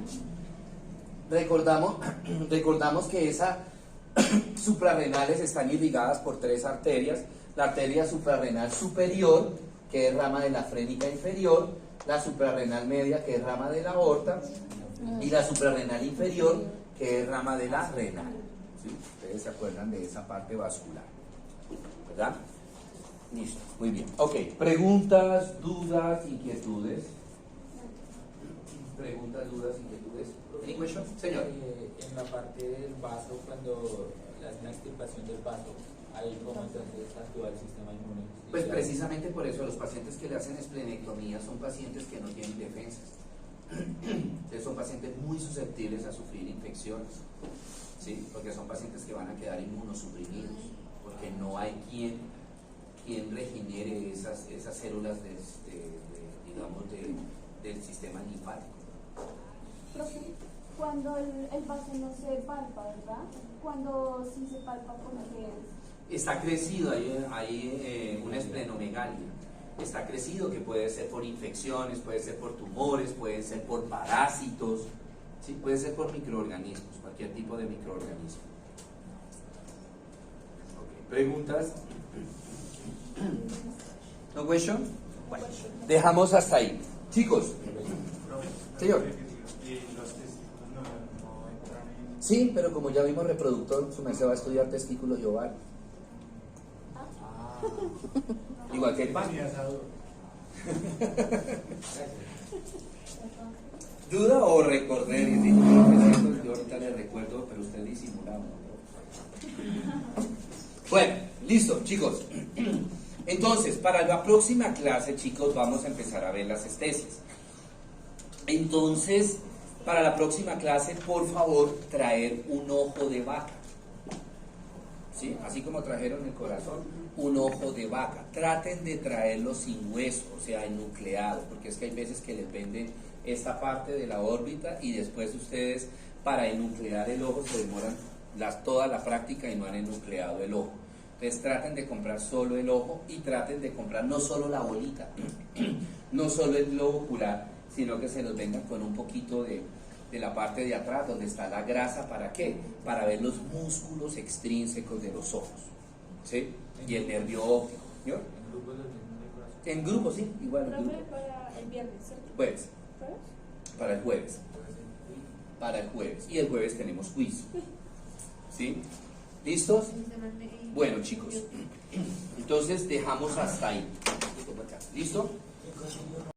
Recordamos que esas suprarrenales están irrigadas por tres arterias: la arteria suprarrenal superior, que es rama de la frénica inferior, la suprarrenal media, que es rama de la aorta, y la suprarrenal inferior, que es rama de la renal. ¿Sí? Ustedes se acuerdan de esa parte vascular, ¿verdad? Listo, muy bien. Ok, preguntas, dudas, inquietudes. Preguntas, dudas, inquietudes. ¿Any question? Señor. En la parte del vaso, cuando hacen la extirpación del vaso, ahí cómo entonces actúa el sistema inmune. Pues precisamente por eso los pacientes que le hacen esplenectomía son pacientes que no tienen defensas. Entonces son pacientes muy susceptibles a sufrir infecciones, ¿sí? Porque son pacientes que van a quedar inmunosuprimidos, porque no hay quien regenere esas células del sistema linfático. Profe, cuando el vaso no se palpa, ¿verdad? Cuando sí se palpa, ¿por qué es? Está crecido, hay una esplenomegalia. Está crecido, que puede ser por infecciones, puede ser por tumores, puede ser por parásitos, ¿sí? Puede ser por microorganismos, cualquier tipo de microorganismo. Okay. ¿Preguntas? ¿No question? Bueno, dejamos hasta ahí. Chicos, señor. Sí, pero como ya vimos reproductor, su merced va a estudiar testículos y ovario. Igual que el pan. ¿Duda o recordé? Yo ahorita le recuerdo, pero usted disimulaba. Bueno, listo, chicos. Entonces, para la próxima clase, chicos, vamos a empezar a ver las estesias. Entonces, para la próxima clase, por favor, traer un ojo de vaca. ¿Sí? Así como trajeron el corazón, un ojo de vaca. Traten de traerlo sin hueso, o sea, enucleado, porque es que hay veces que les venden esta parte de la órbita y después ustedes, para enuclear el ojo, se demoran toda la práctica y no han enucleado el ojo. Entonces traten de comprar solo el ojo y traten de comprar no solo la bolita, no solo el globo ocular, sino que se los vengan con un poquito de la parte de atrás donde está la grasa. ¿Para qué? Para ver los músculos extrínsecos de los ojos, ¿sí? Y el nervio óptico. ¿Sí? En grupos los mismos de corazón. En grupo, sí, igual en Profe, grupo. para el viernes, ¿cierto? Jueves, ¿Jueves? para el jueves. Para el jueves. Y el jueves tenemos quiz. ¿Sí? ¿Listos? Bueno, chicos. Entonces dejamos hasta ahí. ¿Listo?